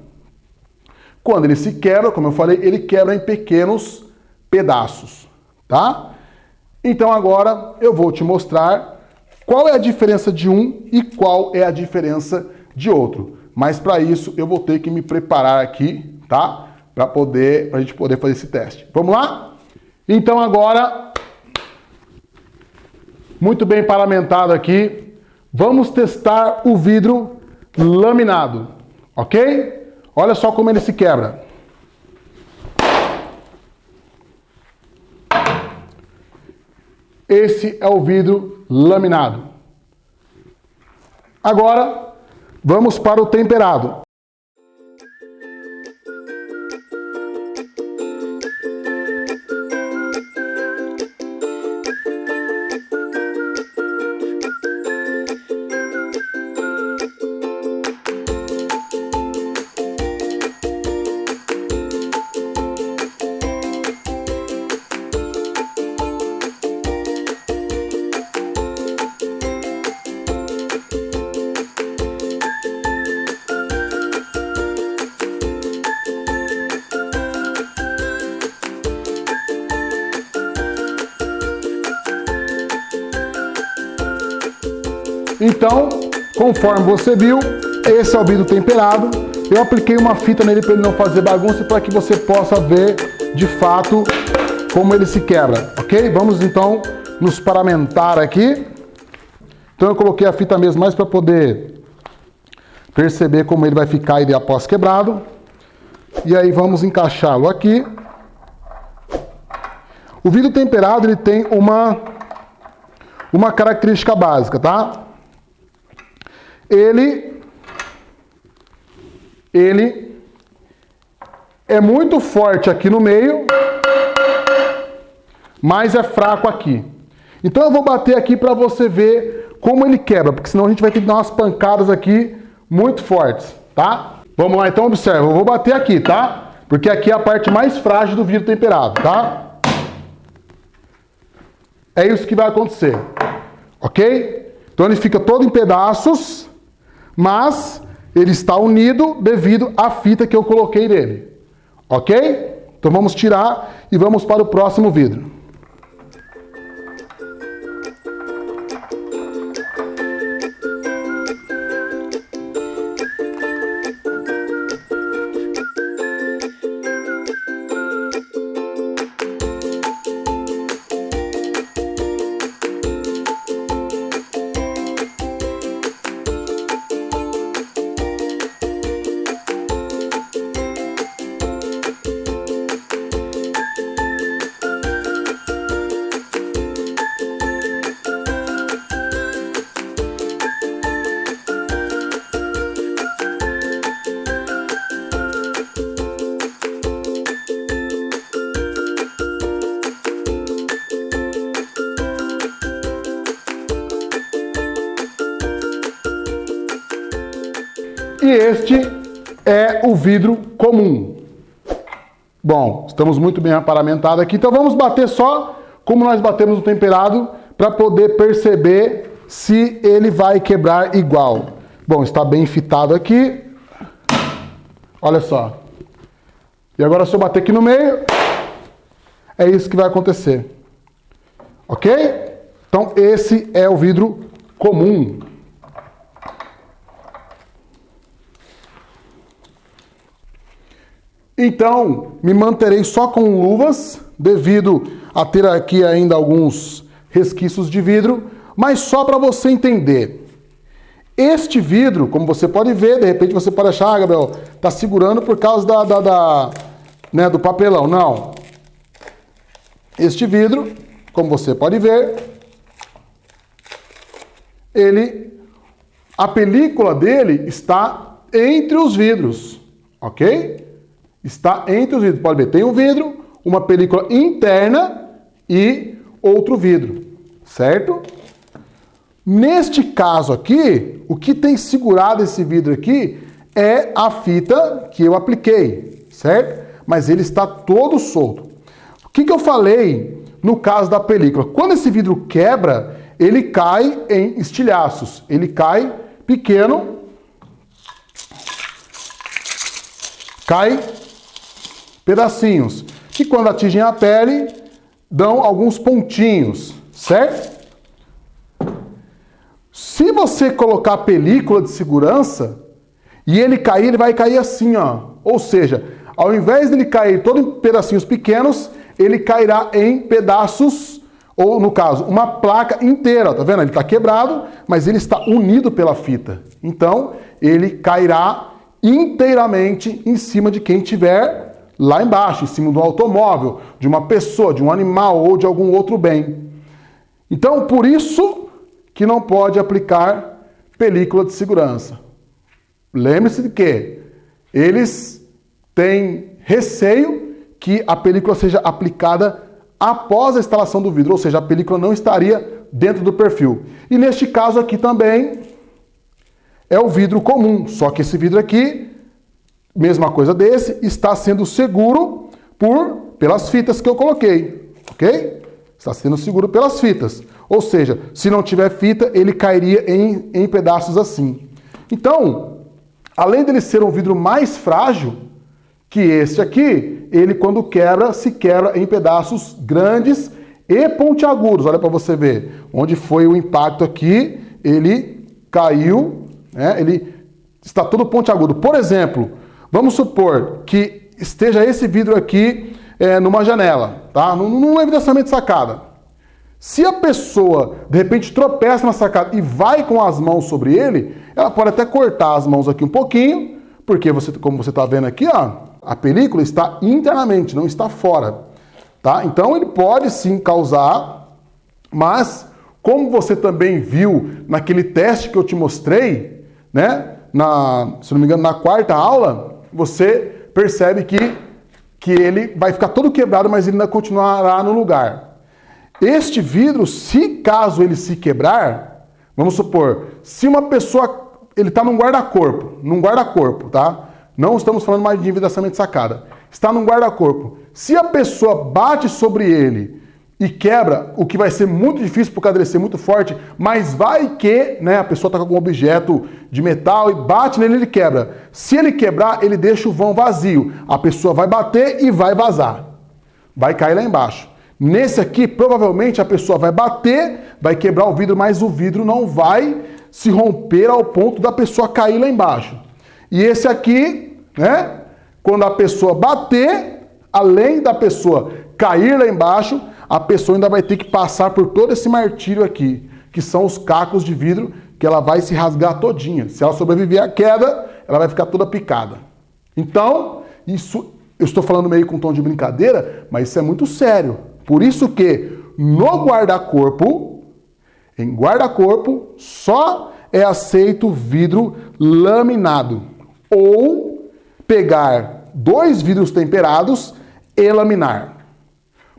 quando ele se quebra, como eu falei, ele quebra em pequenos pedaços, tá? Então agora eu vou te mostrar qual é a diferença de um e qual é a diferença de outro. Mas para isso eu vou ter que me preparar aqui, tá? Pra gente poder fazer esse teste. Vamos lá? Então agora, muito bem paramentado aqui, vamos testar o vidro laminado, ok? Olha só como ele se quebra. Esse é o vidro laminado. Agora, vamos para o temperado. Então, conforme você viu, esse é o vidro temperado. Eu apliquei uma fita nele para ele não fazer bagunça, para que você possa ver de fato como ele se quebra, ok? Vamos então nos paramentar aqui. Então eu coloquei a fita mesmo mais para poder perceber como ele vai ficar ele após quebrado. E aí vamos encaixá-lo aqui. O vidro temperado ele tem uma característica básica, tá? Ele é muito forte aqui no meio, mas é fraco aqui. Então eu vou bater aqui para você ver como ele quebra, porque senão a gente vai ter que dar umas pancadas aqui muito fortes, tá? Vamos lá então, observa, eu vou bater aqui, tá? Porque aqui é a parte mais frágil do vidro temperado, tá? É isso que vai acontecer, ok? Então ele fica todo em pedaços, mas ele está unido devido à fita que eu coloquei nele. Ok? Então vamos tirar e vamos para o próximo vidro. E este é o vidro comum. Bom, estamos muito bem aparamentados aqui, então vamos bater só como nós batemos no temperado para poder perceber se ele vai quebrar igual. Bom, está bem fitado aqui. Olha só. E agora se eu bater aqui no meio, é isso que vai acontecer. Ok? Então esse é o vidro comum. Então, me manterei só com luvas, devido a ter aqui ainda alguns resquícios de vidro, mas só para você entender. Este vidro, como você pode ver, de repente você pode achar, Gabriel, tá segurando por causa né, do papelão. Não. Este vidro, como você pode ver, a película dele está entre os vidros, ok? Está entre os vidros. Pode ver, tem um vidro, uma película interna e outro vidro, certo? Neste caso aqui, o que tem segurado esse vidro aqui é a fita que eu apliquei, certo? Mas ele está todo solto. O que eu falei no caso da película? Quando esse vidro quebra, ele cai em estilhaços. Ele cai pequeno, cai pedacinhos, que quando atingem a pele, dão alguns pontinhos, certo? Se você colocar película de segurança e ele cair, ele vai cair assim, ó. Ou seja, ao invés dele cair todo em pedacinhos pequenos, ele cairá em pedaços, ou no caso, uma placa inteira. Ó, tá vendo? Ele está quebrado, mas ele está unido pela fita. Então, ele cairá inteiramente em cima de quem tiver lá embaixo, em cima do automóvel, de uma pessoa, de um animal ou de algum outro bem. Então, por isso que não pode aplicar película de segurança. Lembre-se de que eles têm receio que a película seja aplicada após a instalação do vidro, ou seja, a película não estaria dentro do perfil. E neste caso aqui também é o vidro comum, só que esse vidro aqui, mesma coisa desse, está sendo seguro pelas fitas que eu coloquei, ok? Está sendo seguro pelas fitas. Ou seja, se não tiver fita, ele cairia em pedaços assim. Então, além dele ser um vidro mais frágil que esse aqui, ele quando quebra, se quebra em pedaços grandes e pontiagudos. Olha para você ver. Onde foi o impacto aqui, ele caiu, né? Ele está todo pontiagudo. Por exemplo, vamos supor que esteja esse vidro aqui numa janela, tá? Num evidenciamento de sacada. Se a pessoa, de repente, tropeça na sacada e vai com as mãos sobre ele, ela pode até cortar as mãos aqui um pouquinho, porque, como você está vendo aqui, ó, a película está internamente, não está fora. Tá? Então, ele pode sim causar, mas, como você também viu naquele teste que eu te mostrei, né, se não me engano, na quarta aula, você percebe que ele vai ficar todo quebrado, mas ele ainda continuará no lugar. Este vidro, se caso ele se quebrar, vamos supor, se uma pessoa, ele está num guarda-corpo, tá? Não estamos falando mais de envidraçamento de sacada. Está num guarda-corpo. Se a pessoa bate sobre ele e quebra, o que vai ser muito difícil por causa dele ser muito forte, mas vai que, né, a pessoa está com algum objeto de metal e bate nele, ele quebra. Se ele quebrar, ele deixa o vão vazio. A pessoa vai bater e vai vazar. Vai cair lá embaixo. Nesse aqui, provavelmente a pessoa vai bater, vai quebrar o vidro, mas o vidro não vai se romper ao ponto da pessoa cair lá embaixo. E esse aqui, né, quando a pessoa bater, além da pessoa cair lá embaixo, a pessoa ainda vai ter que passar por todo esse martírio aqui, que são os cacos de vidro, que ela vai se rasgar todinha. Se ela sobreviver à queda, ela vai ficar toda picada. Então, isso eu estou falando meio com um tom de brincadeira, mas isso é muito sério. Por isso que no guarda-corpo, em guarda-corpo, só é aceito vidro laminado. Ou pegar 2 vidros temperados e laminar.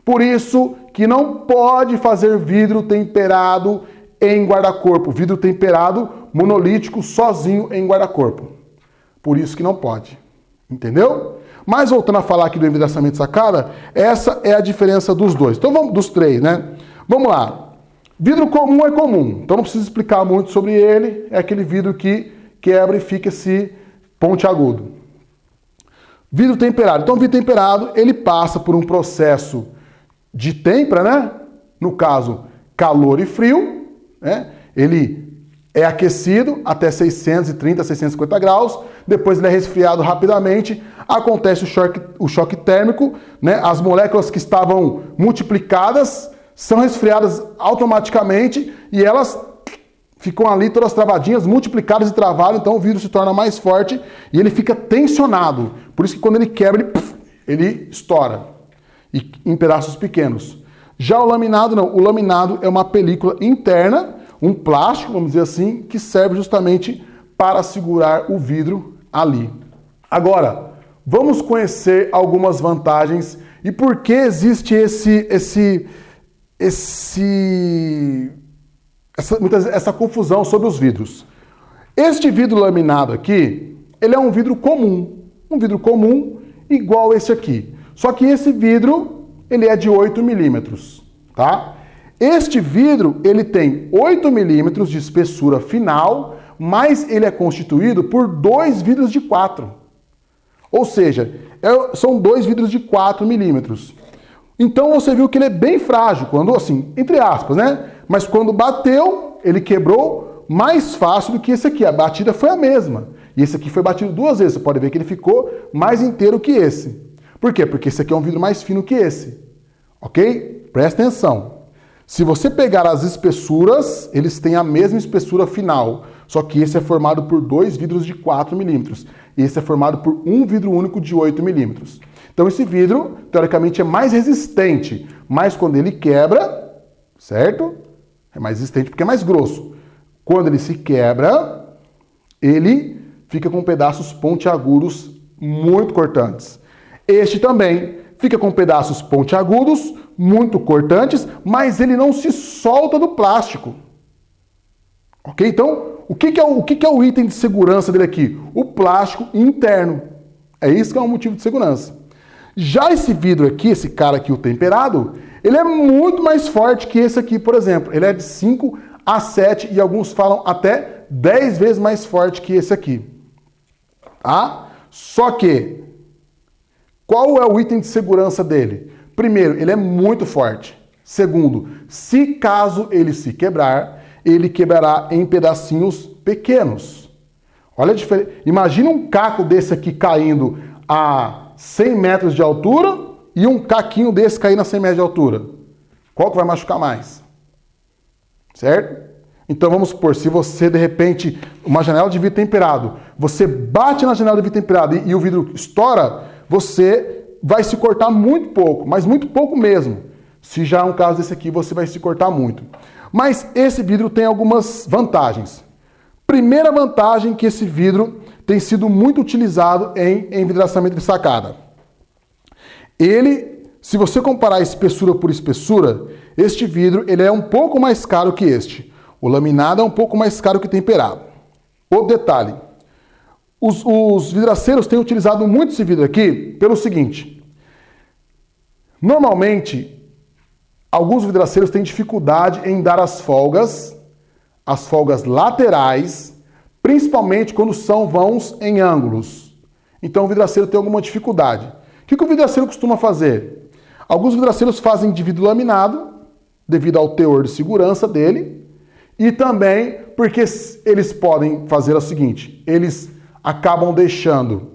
Por isso que não pode fazer vidro temperado em guarda-corpo. Vidro temperado monolítico sozinho em guarda-corpo. Por isso que não pode. Entendeu? Mas voltando a falar aqui do envidraçamento de sacada, essa é a diferença dos dois. Então vamos dos 3, né? Vamos lá. Vidro comum é comum. Então não preciso explicar muito sobre ele. É aquele vidro que quebra e fica esse pontiagudo. Vidro temperado. Então, vidro temperado, ele passa por um processo de têmpera, né? No caso, calor e frio, né? Ele é aquecido até 630, 650 graus, depois ele é resfriado rapidamente, acontece o choque térmico, né? As moléculas que estavam multiplicadas são resfriadas automaticamente e elas ficam ali todas travadinhas, multiplicadas e travadas, então o vidro se torna mais forte e ele fica tensionado. Por isso que quando ele quebra, ele estoura em pedaços pequenos. Já o laminado não. O laminado é uma película interna, um plástico, vamos dizer assim, que serve justamente para segurar o vidro ali. Agora, vamos conhecer algumas vantagens e por que existe essa confusão sobre os vidros. Este vidro laminado aqui, ele é um vidro comum igual esse aqui. Só que esse vidro, ele é de 8 milímetros, tá? Este vidro, ele tem 8 milímetros de espessura final, mas ele é constituído por 2 vidros de 4. Ou seja, são 2 vidros de 4 milímetros. Então você viu que ele é bem frágil, quando assim, entre aspas, né? Mas quando bateu, ele quebrou mais fácil do que esse aqui. A batida foi a mesma. E esse aqui foi batido 2 vezes. Você pode ver que ele ficou mais inteiro que esse. Por quê? Porque esse aqui é um vidro mais fino que esse. Ok? Presta atenção. Se você pegar as espessuras, eles têm a mesma espessura final. Só que esse é formado por 2 vidros de 4 milímetros. E esse é formado por um vidro único de 8 milímetros. Então esse vidro, teoricamente, é mais resistente. Mas quando ele quebra, certo? É mais resistente porque é mais grosso. Quando ele se quebra, ele fica com pedaços pontiagudos muito cortantes. Este também fica com pedaços pontiagudos muito cortantes, mas ele não se solta do plástico. Ok? Então, o que é o item de segurança dele aqui? O plástico interno. É isso que é um motivo de segurança. Já esse vidro aqui, esse cara aqui, o temperado, ele é muito mais forte que esse aqui, por exemplo. Ele é de 5 a 7 e alguns falam até 10 vezes mais forte que esse aqui. Tá? Só que, qual é o item de segurança dele? Primeiro, ele é muito forte. Segundo, se caso ele se quebrar, ele quebrará em pedacinhos pequenos. Olha a diferença. Imagina um caco desse aqui caindo a 100 metros de altura e um caquinho desse caindo a 100 metros de altura. Qual que vai machucar mais? Certo? Então vamos supor, se você de repente, uma janela de vidro temperado, você bate na janela de vidro temperado e o vidro estoura, você vai se cortar muito pouco, mas muito pouco mesmo. Se já é um caso desse aqui, você vai se cortar muito. Mas esse vidro tem algumas vantagens. Primeira vantagem que esse vidro tem sido muito utilizado em envidraçamento de sacada. Ele, se você comparar espessura por espessura, este vidro ele é um pouco mais caro que este. O laminado é um pouco mais caro que o temperado. Outro detalhe. Os vidraceiros têm utilizado muito esse vidro aqui pelo seguinte. Normalmente, alguns vidraceiros têm dificuldade em dar as folgas laterais, principalmente quando são vãos em ângulos. Então o vidraceiro tem alguma dificuldade. O que o vidraceiro costuma fazer? Alguns vidraceiros fazem de vidro laminado, devido ao teor de segurança dele, e também porque eles podem fazer o seguinte, eles acabam deixando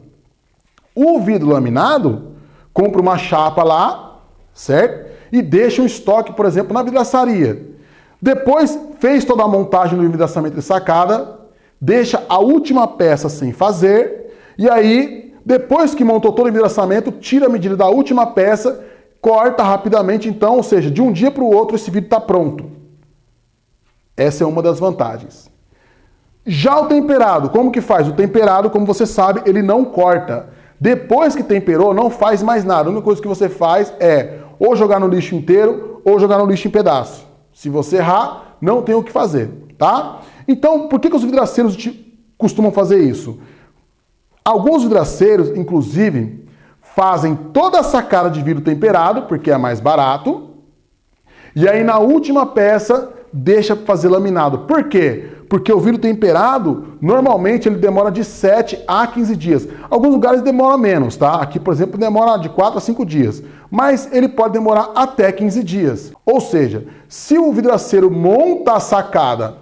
o vidro laminado, compra uma chapa lá, certo? E deixa um estoque, por exemplo, na vidraçaria. Depois, fez toda a montagem do envidraçamento de sacada, deixa a última peça sem fazer, e aí, depois que montou todo o envidraçamento, tira a medida da última peça, corta rapidamente, então, ou seja, de um dia para o outro esse vidro está pronto. Essa é uma das vantagens. Já o temperado, como que faz? O temperado, como você sabe, ele não corta. Depois que temperou, não faz mais nada. A única coisa que você faz é ou jogar no lixo inteiro ou jogar no lixo em pedaço. Se você errar, não tem o que fazer, tá? Então, por que os vidraceiros costumam fazer isso? Alguns vidraceiros, inclusive, fazem toda a sacada de vidro temperado, porque é mais barato, e aí na última peça deixa fazer laminado. Por quê? Porque o vidro temperado, normalmente, ele demora de 7 a 15 dias. Alguns lugares demora menos, tá? Aqui, por exemplo, demora de 4 a 5 dias. Mas ele pode demorar até 15 dias. Ou seja, se o vidraceiro monta a sacada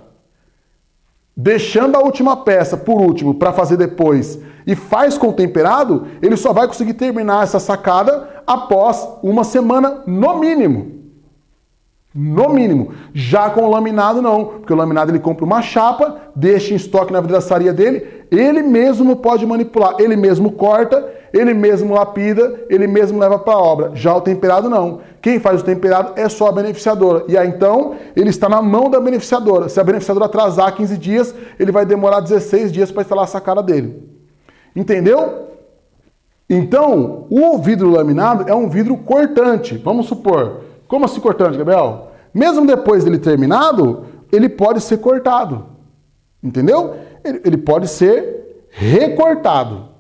deixando a última peça por último para fazer depois e faz com temperado, ele só vai conseguir terminar essa sacada após uma semana no mínimo. No mínimo. Já com o laminado não, porque o laminado ele compra uma chapa, deixa em estoque na vidraçaria dele, ele mesmo pode manipular, ele mesmo corta, ele mesmo lapida, ele mesmo leva para a obra. Já o temperado não. Quem faz o temperado é só a beneficiadora. E aí então ele está na mão da beneficiadora. Se a beneficiadora atrasar 15 dias, ele vai demorar 16 dias para instalar a sacada dele. Entendeu? Então, o vidro laminado é um vidro cortante. Vamos supor. Como assim cortante, Gabriel? Mesmo depois dele terminado, ele pode ser cortado. Entendeu? Ele pode ser recortado.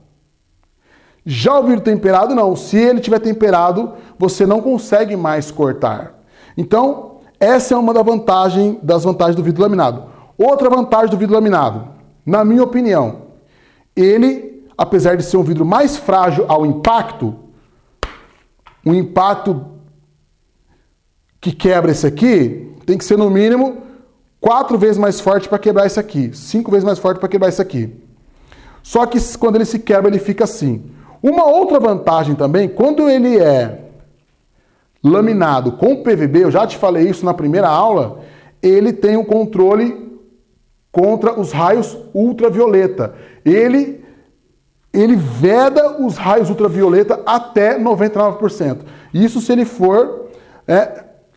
Já o vidro temperado, não. Se ele tiver temperado, você não consegue mais cortar. Então, essa é uma das vantagens do vidro laminado. Outra vantagem do vidro laminado, na minha opinião, ele, apesar de ser um vidro mais frágil ao impacto, um impacto que quebra esse aqui, tem que ser no mínimo 4 vezes mais forte para quebrar esse aqui, 5 vezes mais forte para quebrar esse aqui. Só que quando ele se quebra, ele fica assim. Uma outra vantagem também, quando ele é laminado com PVB, eu já te falei isso na primeira aula, ele tem um controle contra os raios ultravioleta. Ele veda os raios ultravioleta até 99%. Isso se ele for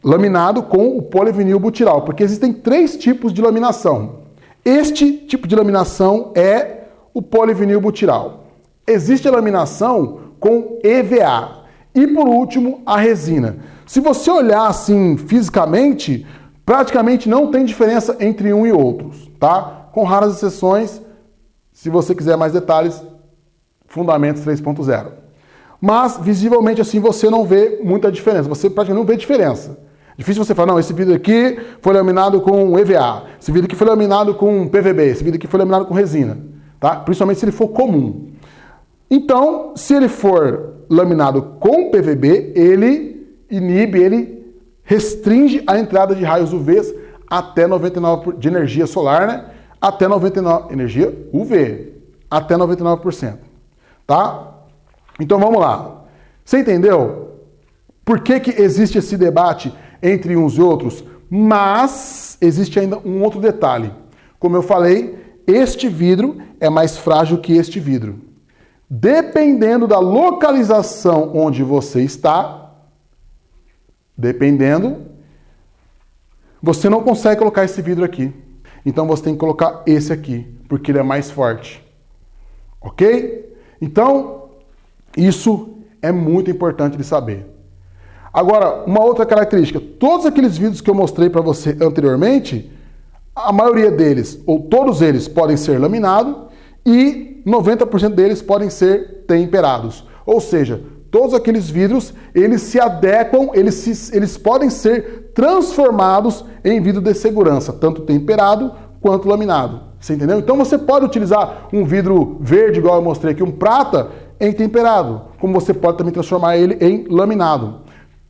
laminado com o polivinil butiral, porque existem 3 tipos de laminação. Este tipo de laminação é o polivinil butiral. Existe a laminação com EVA. E por último, a resina. Se você olhar assim fisicamente, praticamente não tem diferença entre um e outros, tá? Com raras exceções, se você quiser mais detalhes, Fundamentos 3.0. Mas visivelmente assim você não vê muita diferença, você praticamente não vê diferença. Difícil você falar, não, esse vidro aqui foi laminado com EVA, esse vidro aqui foi laminado com PVB, esse vidro aqui foi laminado com resina, tá? Principalmente se ele for comum. Então, se ele for laminado com PVB, ele inibe, ele restringe a entrada de raios UV até 99% de energia solar, né? Até 99% energia UV, até 99%, tá? Então vamos lá. Você entendeu? Por que existe esse debate entre uns e outros? Mas existe ainda um outro detalhe. Como eu falei, este vidro é mais frágil que este vidro. Dependendo da localização onde você está, você não consegue colocar esse vidro aqui. Então você tem que colocar esse aqui, porque ele é mais forte. Ok? Então, isso é muito importante de saber. Agora, uma outra característica. Todos aqueles vídeos que eu mostrei para você anteriormente, a maioria deles, ou todos eles, podem ser laminados e 90% deles podem ser temperados. Ou seja, todos aqueles vidros, eles se adequam, eles podem ser transformados em vidro de segurança, tanto temperado quanto laminado. Você entendeu? Então você pode utilizar um vidro verde, igual eu mostrei aqui, um prata, em temperado, como você pode também transformar ele em laminado.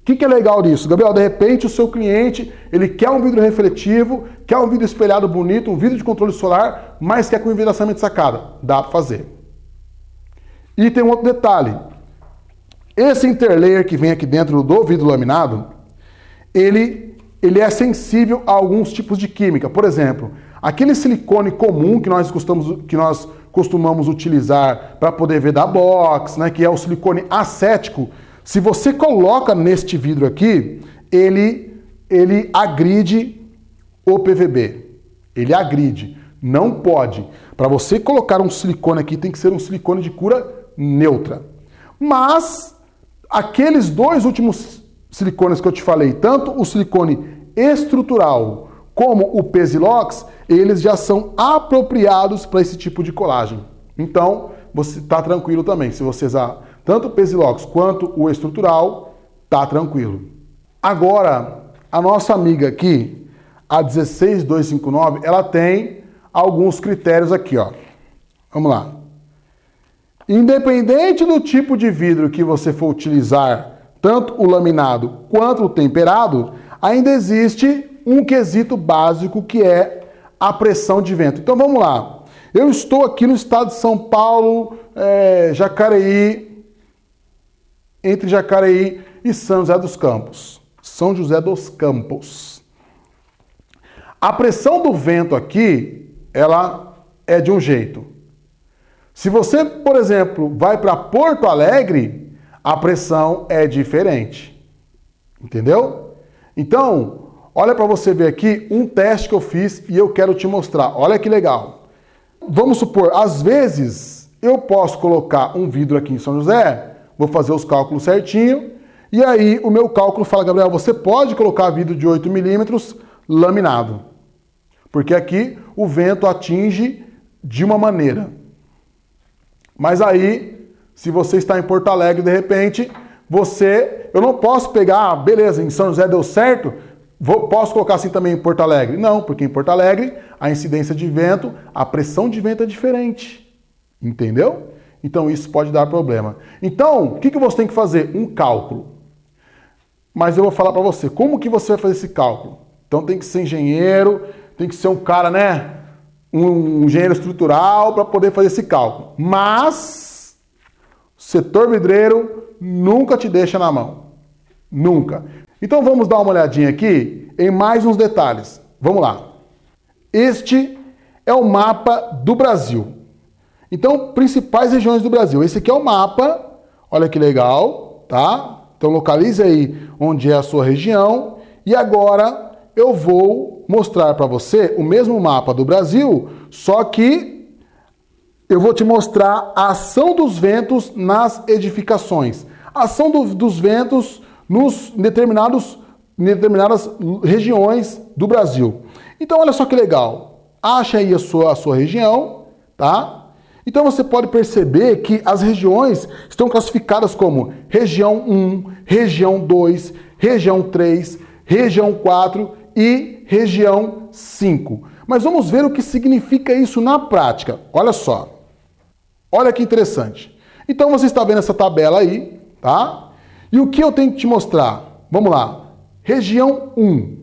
O que é legal disso? Gabriel, de repente o seu cliente, ele quer um vidro refletivo, quer um vidro espelhado bonito, um vidro de controle solar, mas quer com envidraçamento de sacada. Dá para fazer. E tem um outro detalhe. Esse interlayer que vem aqui dentro do vidro laminado, ele é sensível a alguns tipos de química. Por exemplo, aquele silicone comum que nós costumamos utilizar para poder ver da box, né, que é o silicone acético, se você coloca neste vidro aqui, ele agride o PVB. Ele agride. Não pode. Para você colocar um silicone aqui, tem que ser um silicone de cura neutra. Mas aqueles 2 últimos silicones que eu te falei, tanto o silicone estrutural como o Pesilox, eles já são apropriados para esse tipo de colagem. Então, você está tranquilo também. Se você usar tanto o Pesilox quanto o estrutural, tá tranquilo. Agora, a nossa amiga aqui, a 16259, ela tem alguns critérios aqui, ó. Vamos lá. Independente do tipo de vidro que você for utilizar, tanto o laminado quanto o temperado, ainda existe um quesito básico que é a pressão de vento. Então vamos lá. Eu estou aqui no estado de São Paulo, Jacareí, entre Jacareí e São José dos Campos. São José dos Campos. A pressão do vento aqui, ela é de um jeito. Se você, por exemplo, vai para Porto Alegre, a pressão é diferente. Entendeu? Então, olha para você ver aqui um teste que eu fiz e eu quero te mostrar. Olha que legal. Vamos supor, às vezes, eu posso colocar um vidro aqui em São José, vou fazer os cálculos certinho, e aí o meu cálculo fala, Gabriel, você pode colocar vidro de 8 milímetros laminado. Porque aqui o vento atinge de uma maneira. Mas aí, se você está em Porto Alegre, de repente, eu não posso pegar, beleza, em São José deu certo, posso colocar assim também em Porto Alegre? Não, porque em Porto Alegre, a incidência de vento, a pressão de vento é diferente. Entendeu? Então isso pode dar problema. Então, o que você tem que fazer? Um cálculo. Mas eu vou falar para você, como que você vai fazer esse cálculo? Então tem que ser engenheiro, tem que ser um cara, né? Um engenheiro estrutural para poder fazer esse cálculo. Mas, o setor vidreiro nunca te deixa na mão. Nunca. Então vamos dar uma olhadinha aqui em mais uns detalhes. Vamos lá. Este é o mapa do Brasil. Então, principais regiões do Brasil. Esse aqui é o mapa. Olha que legal, tá? Então localize aí onde é a sua região. E agora eu vou mostrar para você o mesmo mapa do Brasil, só que eu vou te mostrar a ação dos ventos nas edificações. A ação dos ventos nos determinadas regiões do Brasil. Então olha só que legal. Acha aí a sua região, tá? Então você pode perceber que as regiões estão classificadas como região 1, região 2, região 3, região 4 e região 5. Mas vamos ver o que significa isso na prática. Olha só. Olha que interessante. Então você está vendo essa tabela aí, tá? E o que eu tenho que te mostrar? Vamos lá. Região 1.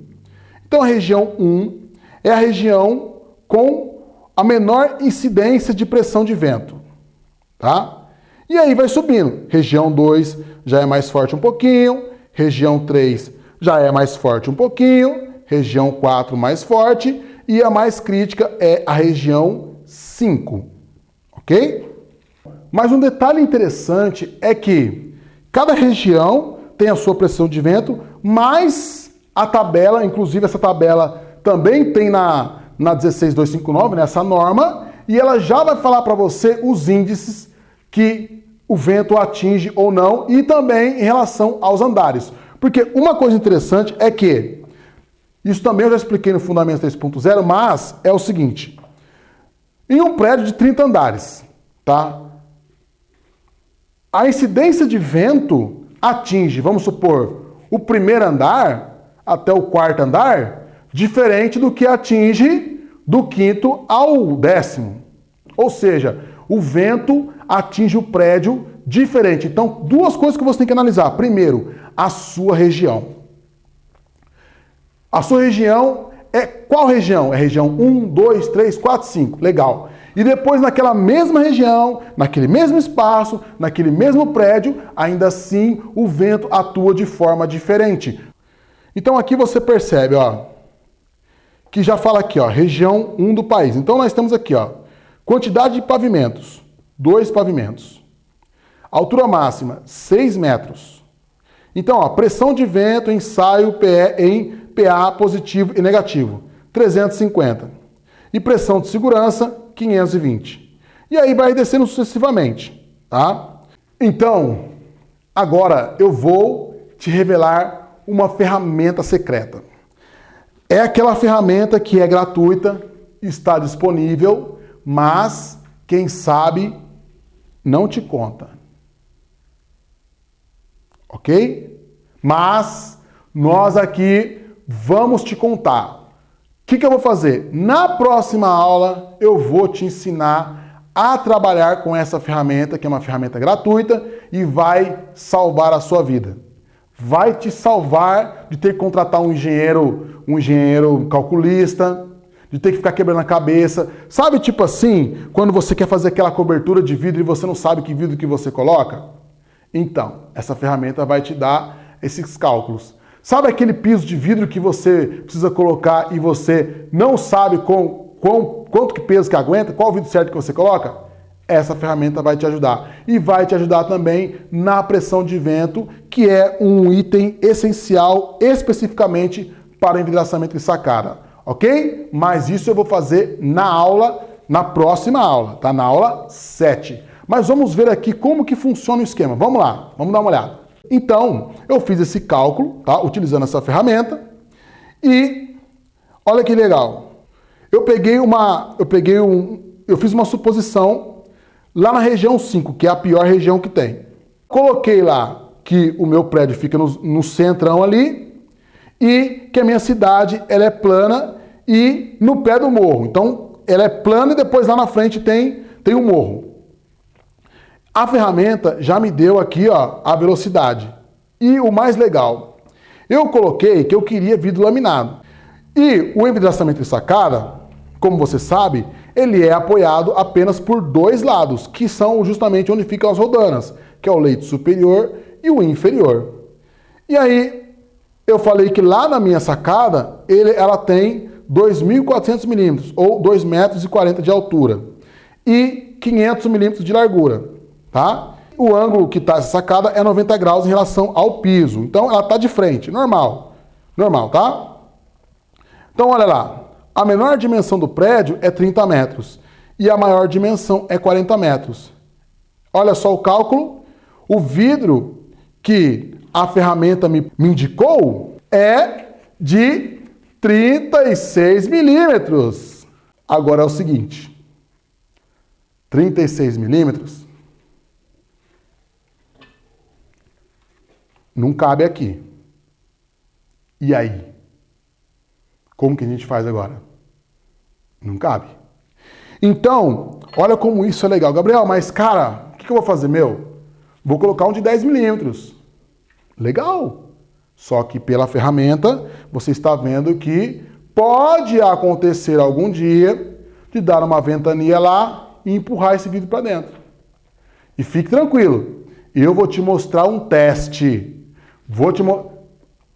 Então a região 1 é a região com a menor incidência de pressão de vento, tá? E aí vai subindo. Região 2 já é mais forte um pouquinho, região 3 já é mais forte um pouquinho, região 4 mais forte e a mais crítica é a região 5, ok? Mas um detalhe interessante é que cada região tem a sua pressão de vento, mas a tabela, inclusive essa tabela também tem na 16259, nessa norma, e ela já vai falar para você os índices que o vento atinge ou não, e também em relação aos andares. Porque uma coisa interessante é que, isso também eu já expliquei no Fundamento 3.0, mas é o seguinte, em um prédio de 30 andares, tá? A incidência de vento atinge, vamos supor, o primeiro andar até o quarto andar, diferente do que atinge do quinto ao 10º. Ou seja, o vento atinge o prédio diferente. Então, duas coisas que você tem que analisar. Primeiro, a sua região. A sua região é qual região? É região 1, 2, 3, 4, 5. Legal. E depois, naquela mesma região, naquele mesmo espaço, naquele mesmo prédio, ainda assim o vento atua de forma diferente. Então aqui você percebe, ó, que já fala aqui, ó, região 1 do país. Então nós temos aqui, ó, quantidade de pavimentos, 2 pavimentos. Altura máxima, 6 metros. Então, ó, pressão de vento, ensaio PE em PA positivo e negativo, 350. E pressão de segurança, 520. E aí vai descendo sucessivamente, tá? Então, agora eu vou te revelar uma ferramenta secreta. É aquela ferramenta que é gratuita, está disponível, mas quem sabe não te conta. Ok? Mas nós aqui vamos te contar. O que eu vou fazer? Na próxima aula eu vou te ensinar a trabalhar com essa ferramenta, que é uma ferramenta gratuita e vai salvar a sua vida. Vai te salvar de ter que contratar um engenheiro calculista, de ter que ficar quebrando a cabeça. Sabe, tipo assim, quando você quer fazer aquela cobertura de vidro e você não sabe que vidro que você coloca? Então, essa ferramenta vai te dar esses cálculos. Sabe aquele piso de vidro que você precisa colocar e você não sabe quanto que peso que aguenta, qual o vidro certo que você coloca? Essa ferramenta vai te ajudar. E vai te ajudar também na pressão de vento, que é um item essencial especificamente para envidraçamento de sacada. Ok? Mas isso eu vou fazer na próxima aula, tá? Na aula 7. Mas vamos ver aqui como que funciona o esquema. Vamos lá, vamos dar uma olhada. Então, eu fiz esse cálculo, tá? Utilizando essa ferramenta. E olha que legal. Eu fiz uma suposição lá na região 5, que é a pior região que tem. Coloquei lá que o meu prédio fica no centrão ali e que a minha cidade ela é plana e no pé do morro. Então, ela é plana e depois lá na frente tem um morro. A ferramenta já me deu aqui, ó, a velocidade. E o mais legal, eu coloquei que eu queria vidro laminado. E o envidraçamento de sacada, como você sabe, ele é apoiado apenas por dois lados, que são justamente onde ficam as rodanas, que é o leito superior e o inferior. E aí, eu falei que lá na minha sacada, ela tem 2.400 milímetros, ou 2,40 metros de altura, e 500 milímetros de largura. Tá? O ângulo que está essa sacada é 90 graus em relação ao piso. Então, ela está de frente, normal. Normal, tá? Então, olha lá. A menor dimensão do prédio é 30 metros. E a maior dimensão é 40 metros. Olha só o cálculo. O vidro que a ferramenta me indicou é de 36 milímetros. Agora é o seguinte. 36 milímetros não cabe aqui. E aí? Como que a gente faz agora? Não cabe. Então, olha como isso é legal. Gabriel, mas cara, o que eu vou fazer, meu? Vou colocar um de 10 milímetros. Legal. Só que pela ferramenta, você está vendo que pode acontecer algum dia de dar uma ventania lá e empurrar esse vidro para dentro. E fique tranquilo. Eu vou te mostrar um teste.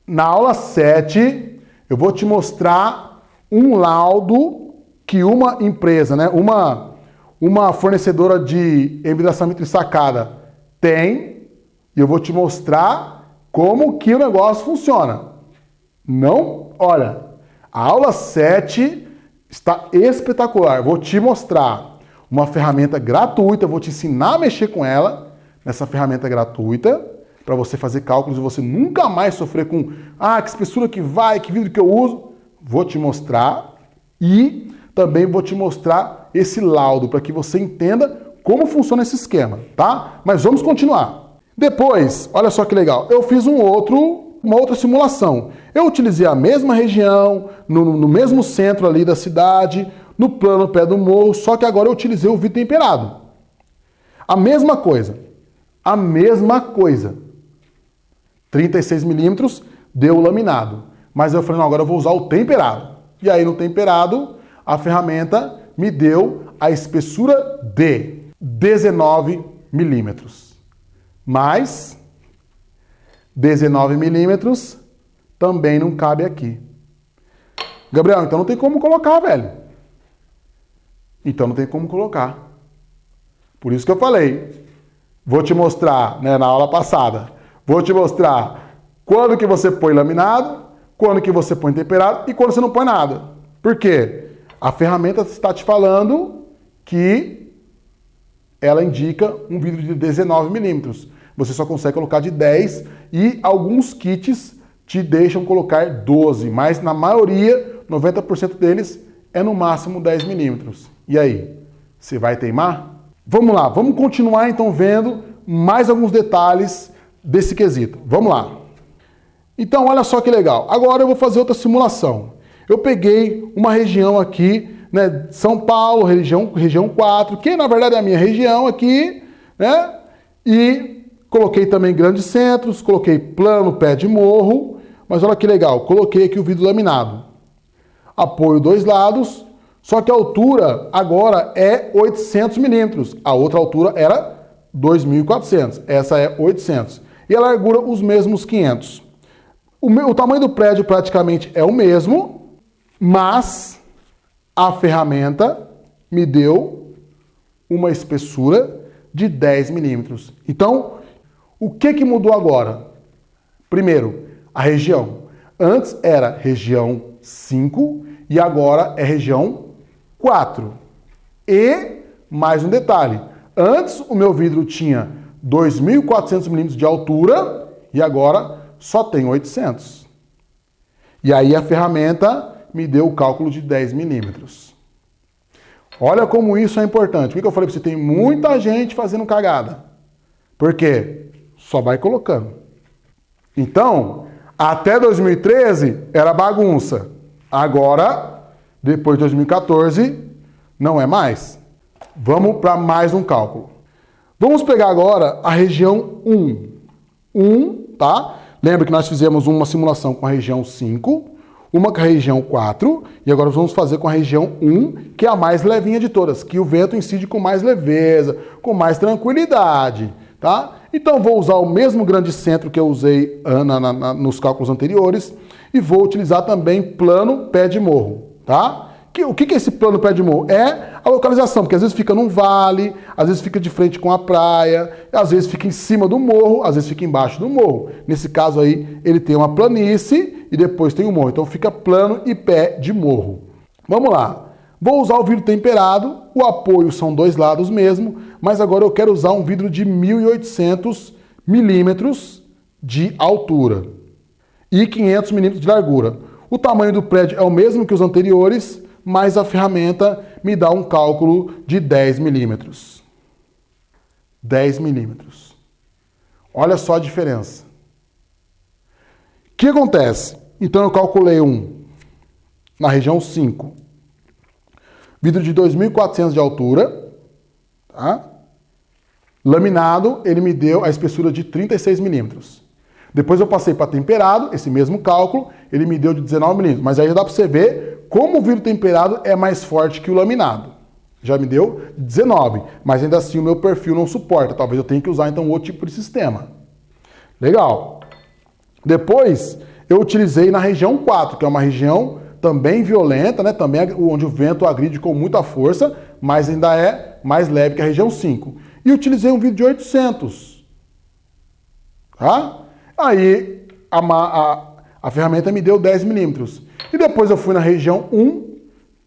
Na aula 7, eu vou te mostrar um laudo que uma empresa, né, uma fornecedora de envidraçamento de sacada tem, e eu vou te mostrar como que o negócio funciona. Não, olha, a aula 7 está espetacular. Vou te mostrar uma ferramenta gratuita, vou te ensinar a mexer com ela, nessa ferramenta gratuita, para você fazer cálculos e você nunca mais sofrer com que espessura que vai, que vidro que eu uso. Vou te mostrar e também vou te mostrar esse laudo para que você entenda como funciona esse esquema, tá? Mas vamos continuar. Depois, olha só que legal, eu fiz uma outra simulação. Eu utilizei a mesma região, no mesmo centro ali da cidade, no plano pé do morro, só que agora eu utilizei o vidro temperado. A mesma coisa. 36 milímetros deu o laminado. Mas eu falei, não, agora eu vou usar o temperado. E aí no temperado, a ferramenta me deu a espessura de 19 milímetros. Mas 19 milímetros também não cabe aqui. Gabriel, então não tem como colocar, velho. Então não tem como colocar. Por isso que eu falei. Vou te mostrar, né, na aula passada. Vou te mostrar quando que você põe laminado, quando que você põe temperado e quando você não põe nada. Por quê? A ferramenta está te falando que ela indica um vidro de 19 milímetros. Você só consegue colocar de 10 e alguns kits te deixam colocar 12, mas na maioria, 90% deles, é no máximo 10 milímetros. E aí, você vai teimar? Vamos lá, vamos continuar então vendo mais alguns detalhes desse quesito. Vamos lá. Então, olha só que legal. Agora eu vou fazer outra simulação. Eu peguei uma região aqui, né, São Paulo, região 4, que na verdade é a minha região aqui, né? E coloquei também grandes centros, coloquei plano, pé de morro, mas olha que legal, coloquei aqui o vidro laminado. Apoio dois lados, Só que a altura agora é 800 milímetros. A outra altura era 2.400. Essa é 800. E a largura, os mesmos 500. O tamanho do prédio praticamente é o mesmo, mas a ferramenta me deu uma espessura de 10 milímetros. Então, o que mudou agora? Primeiro, a região. Antes era região 5 e agora é região 4. E mais um detalhe. Antes o meu vidro tinha 2.400 milímetros de altura e agora só tem 800. E aí a ferramenta me deu o cálculo de 10 milímetros. Olha como isso é importante. Por que eu falei para você? Tem muita gente fazendo cagada. Por quê? Só vai colocando. Então, até 2013 era bagunça. Agora, depois de 2014, não é mais. Vamos para mais um cálculo. Vamos pegar agora a região 1. 1, tá? Lembra que nós fizemos uma simulação com a região 5, uma com a região 4, e agora vamos fazer com a região 1, que é a mais levinha de todas, que o vento incide com mais leveza, com mais tranquilidade, tá? Então vou usar o mesmo grande centro que eu usei nos cálculos anteriores e vou utilizar também plano pé de morro, tá? O que é esse plano pé de morro? É a localização, porque às vezes fica num vale, às vezes fica de frente com a praia, às vezes fica em cima do morro, às vezes fica embaixo do morro. Nesse caso aí, ele tem uma planície e depois tem o morro. Então fica plano e pé de morro. Vamos lá. Vou usar o vidro temperado, o apoio são dois lados mesmo, mas agora eu quero usar um vidro de 1.800 milímetros de altura e 500 milímetros de largura. O tamanho do prédio é o mesmo que os anteriores, mas a ferramenta me dá um cálculo de 10 milímetros. 10 milímetros. Olha só a diferença. O que acontece? Então eu calculei na região 5. Vidro de 2.400 de altura, tá? Laminado, ele me deu a espessura de 36 milímetros. Depois eu passei para temperado, esse mesmo cálculo, ele me deu de 19 milímetros. Mas aí já dá para você ver como o vidro temperado é mais forte que o laminado. Já me deu 19, mas ainda assim o meu perfil não suporta. Talvez eu tenha que usar então outro tipo de sistema. Legal. Depois eu utilizei na região 4, que é uma região também violenta, né? Também onde o vento agride com muita força, mas ainda é mais leve que a região 5. E utilizei um vidro de 800. Tá? Aí a ferramenta me deu 10 milímetros. E depois eu fui na região 1,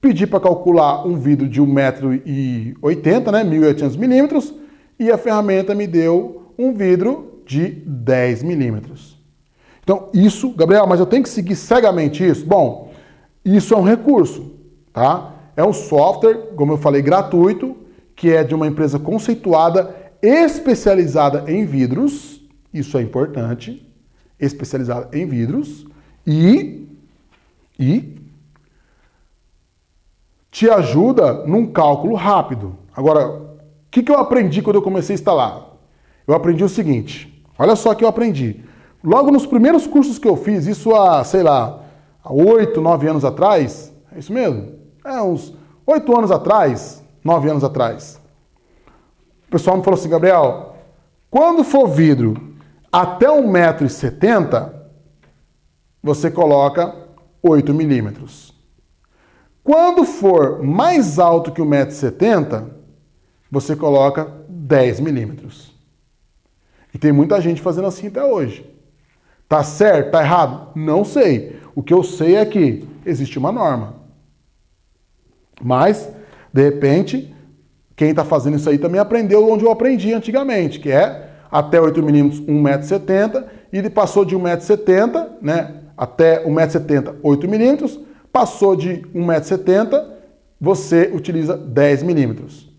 pedi para calcular um vidro de 1,80 m, né, 1.800 milímetros, e a ferramenta me deu um vidro de 10 milímetros. Então isso, Gabriel, mas eu tenho que seguir cegamente isso? Bom, isso é um recurso, tá? É um software, como eu falei, gratuito, que é de uma empresa conceituada, especializada em vidros, isso é importante, especializada em vidros, e te ajuda num cálculo rápido. Agora, o que eu aprendi quando eu comecei a instalar? Eu aprendi o seguinte, olha só o que eu aprendi. Logo nos primeiros cursos que eu fiz, isso há, sei lá, há 8, 9 anos atrás, é isso mesmo? É, uns 8 anos atrás, 9 anos atrás. O pessoal me falou assim, Gabriel, quando for vidro até 1,70 m, você coloca 8 milímetros. Quando for mais alto que 1,70 m, você coloca 10 milímetros. E tem muita gente fazendo assim até hoje. Tá certo? Tá errado? Não sei. O que eu sei é que existe uma norma. Mas, de repente, quem está fazendo isso aí também aprendeu onde eu aprendi antigamente, que é até 8 milímetros, 1,70 m, e ele passou de 1,70 m, né, até 1,70 m, 8 milímetros, passou de 1,70 m, você utiliza 10 milímetros.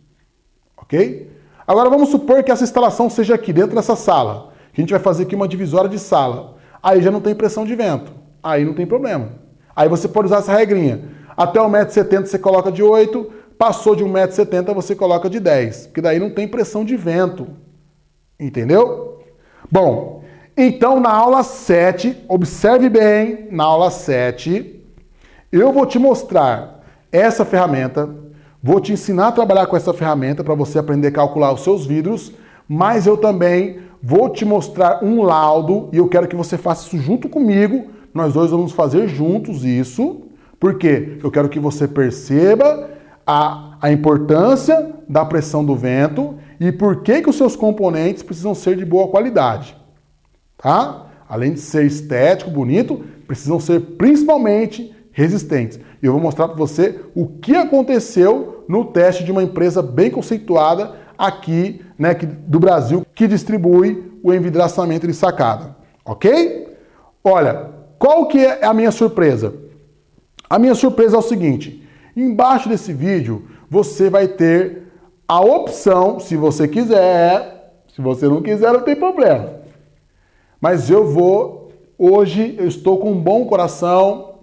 Ok? Agora vamos supor que essa instalação seja aqui, dentro dessa sala. A gente vai fazer aqui uma divisória de sala. Aí já não tem pressão de vento. Aí não tem problema. Aí você pode usar essa regrinha. Até 1,70 m você coloca de 8, passou de 1,70 m você coloca de 10. Porque daí não tem pressão de vento. Entendeu? Bom, então na aula 7, observe bem, na aula 7, eu vou te mostrar essa ferramenta, vou te ensinar a trabalhar com essa ferramenta para você aprender a calcular os seus vidros, mas eu também vou te mostrar um laudo e eu quero que você faça isso junto comigo. Nós dois vamos fazer juntos isso, porque eu quero que você perceba a importância da pressão do vento e por que os seus componentes precisam ser de boa qualidade, tá? Além de ser estético, bonito, precisam ser principalmente resistentes. E eu vou mostrar para você o que aconteceu no teste de uma empresa bem conceituada aqui, né, do Brasil, que distribui o envidraçamento de sacada, ok? Olha, qual que é a minha surpresa? A minha surpresa é o seguinte, embaixo desse vídeo você vai ter a opção, se você quiser, se você não quiser não tem problema. Mas hoje eu estou com um bom coração,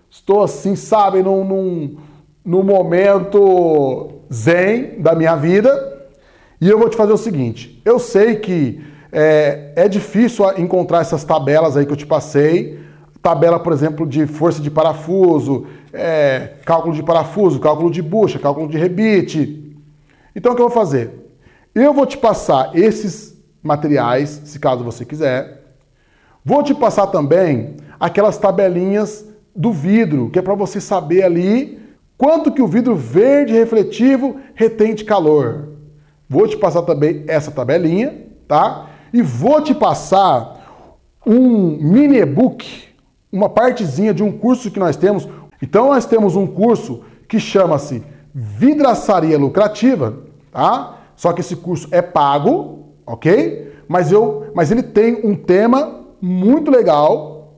estou assim, sabe, num momento zen da minha vida, e eu vou te fazer o seguinte, eu sei que é difícil encontrar essas tabelas aí que eu te passei, tabela, por exemplo, de força de parafuso, cálculo de parafuso, cálculo de bucha, cálculo de rebite. Então o que eu vou fazer? Eu vou te passar esses materiais, se caso você quiser. Vou te passar também aquelas tabelinhas do vidro, que é para você saber ali quanto que o vidro verde refletivo retém de calor. Vou te passar também essa tabelinha, tá? E vou te passar um mini e-book, uma partezinha de um curso que nós temos. Então nós temos um curso que chama-se Vidraçaria Lucrativa, tá? Só que esse curso é pago, ok? Mas ele tem um tema muito legal,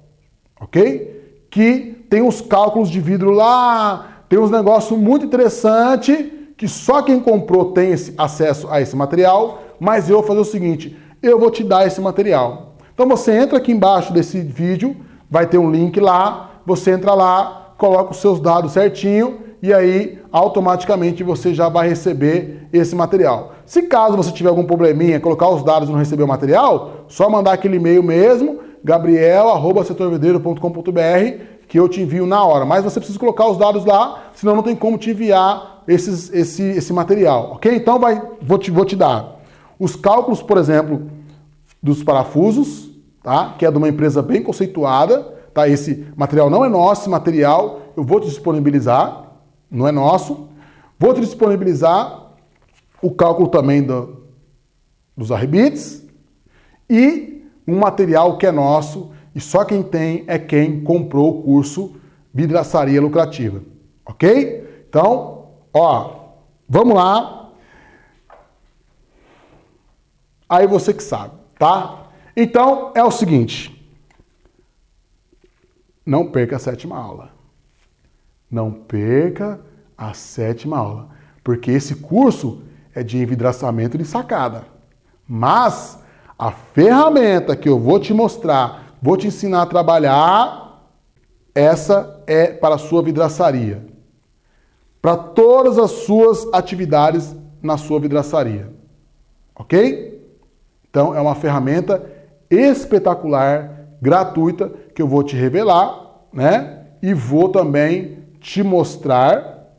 ok? Que tem os cálculos de vidro lá, tem uns negócios muito interessantes que só quem comprou tem esse acesso a esse material, mas eu vou fazer o seguinte, eu vou te dar esse material. Então você entra aqui embaixo desse vídeo, vai ter um link lá, você entra lá, coloca os seus dados certinho e aí automaticamente você já vai receber esse material. Se caso você tiver algum probleminha, colocar os dados e não receber o material, só mandar aquele e-mail mesmo, gabriel@setorvidreiro.com.br, que eu te envio na hora. Mas você precisa colocar os dados lá, senão não tem como te enviar esse material, ok? Então vou te dar os cálculos, por exemplo, dos parafusos, tá? Que é de uma empresa bem conceituada, tá? Esse material não é nosso, esse material eu vou te disponibilizar, não é nosso. Vou te disponibilizar o cálculo também dos arrebites e um material que é nosso e só quem tem é quem comprou o curso Vidraçaria Lucrativa, ok? Então, ó, vamos lá. Aí você que sabe, tá? Então, é o seguinte. Não perca a 7ª aula. Não perca a 7ª aula. Porque esse curso é de envidraçamento de sacada. Mas a ferramenta que eu vou te mostrar, vou te ensinar a trabalhar, essa é para a sua vidraçaria. Para todas as suas atividades na sua vidraçaria. Ok? Então, é uma ferramenta espetacular, gratuita, que eu vou te revelar, né? E vou também te mostrar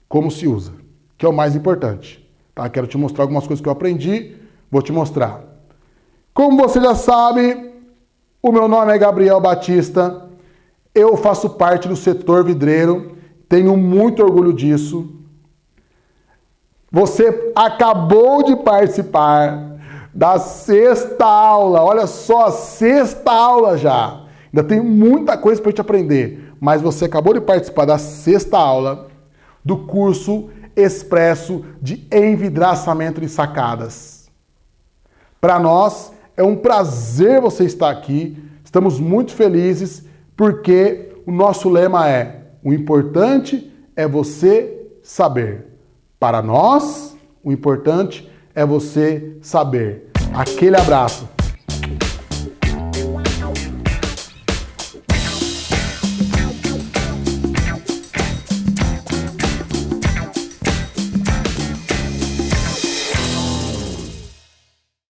como se usa, que é o mais importante, tá? Quero te mostrar algumas coisas que eu aprendi, vou te mostrar. Como você já sabe, o meu nome é Gabriel Batista, eu faço parte do setor vidreiro, tenho muito orgulho disso. Você acabou de participar da 6ª aula. Olha só, a 6ª aula já. Ainda tem muita coisa para a gente aprender. Mas você acabou de participar da 6ª aula do curso Expresso de Envidraçamento de Sacadas. Para nós é um prazer você estar aqui. Estamos muito felizes porque o nosso lema é: o importante é você saber. Para nós, o importante é você saber. Aquele abraço.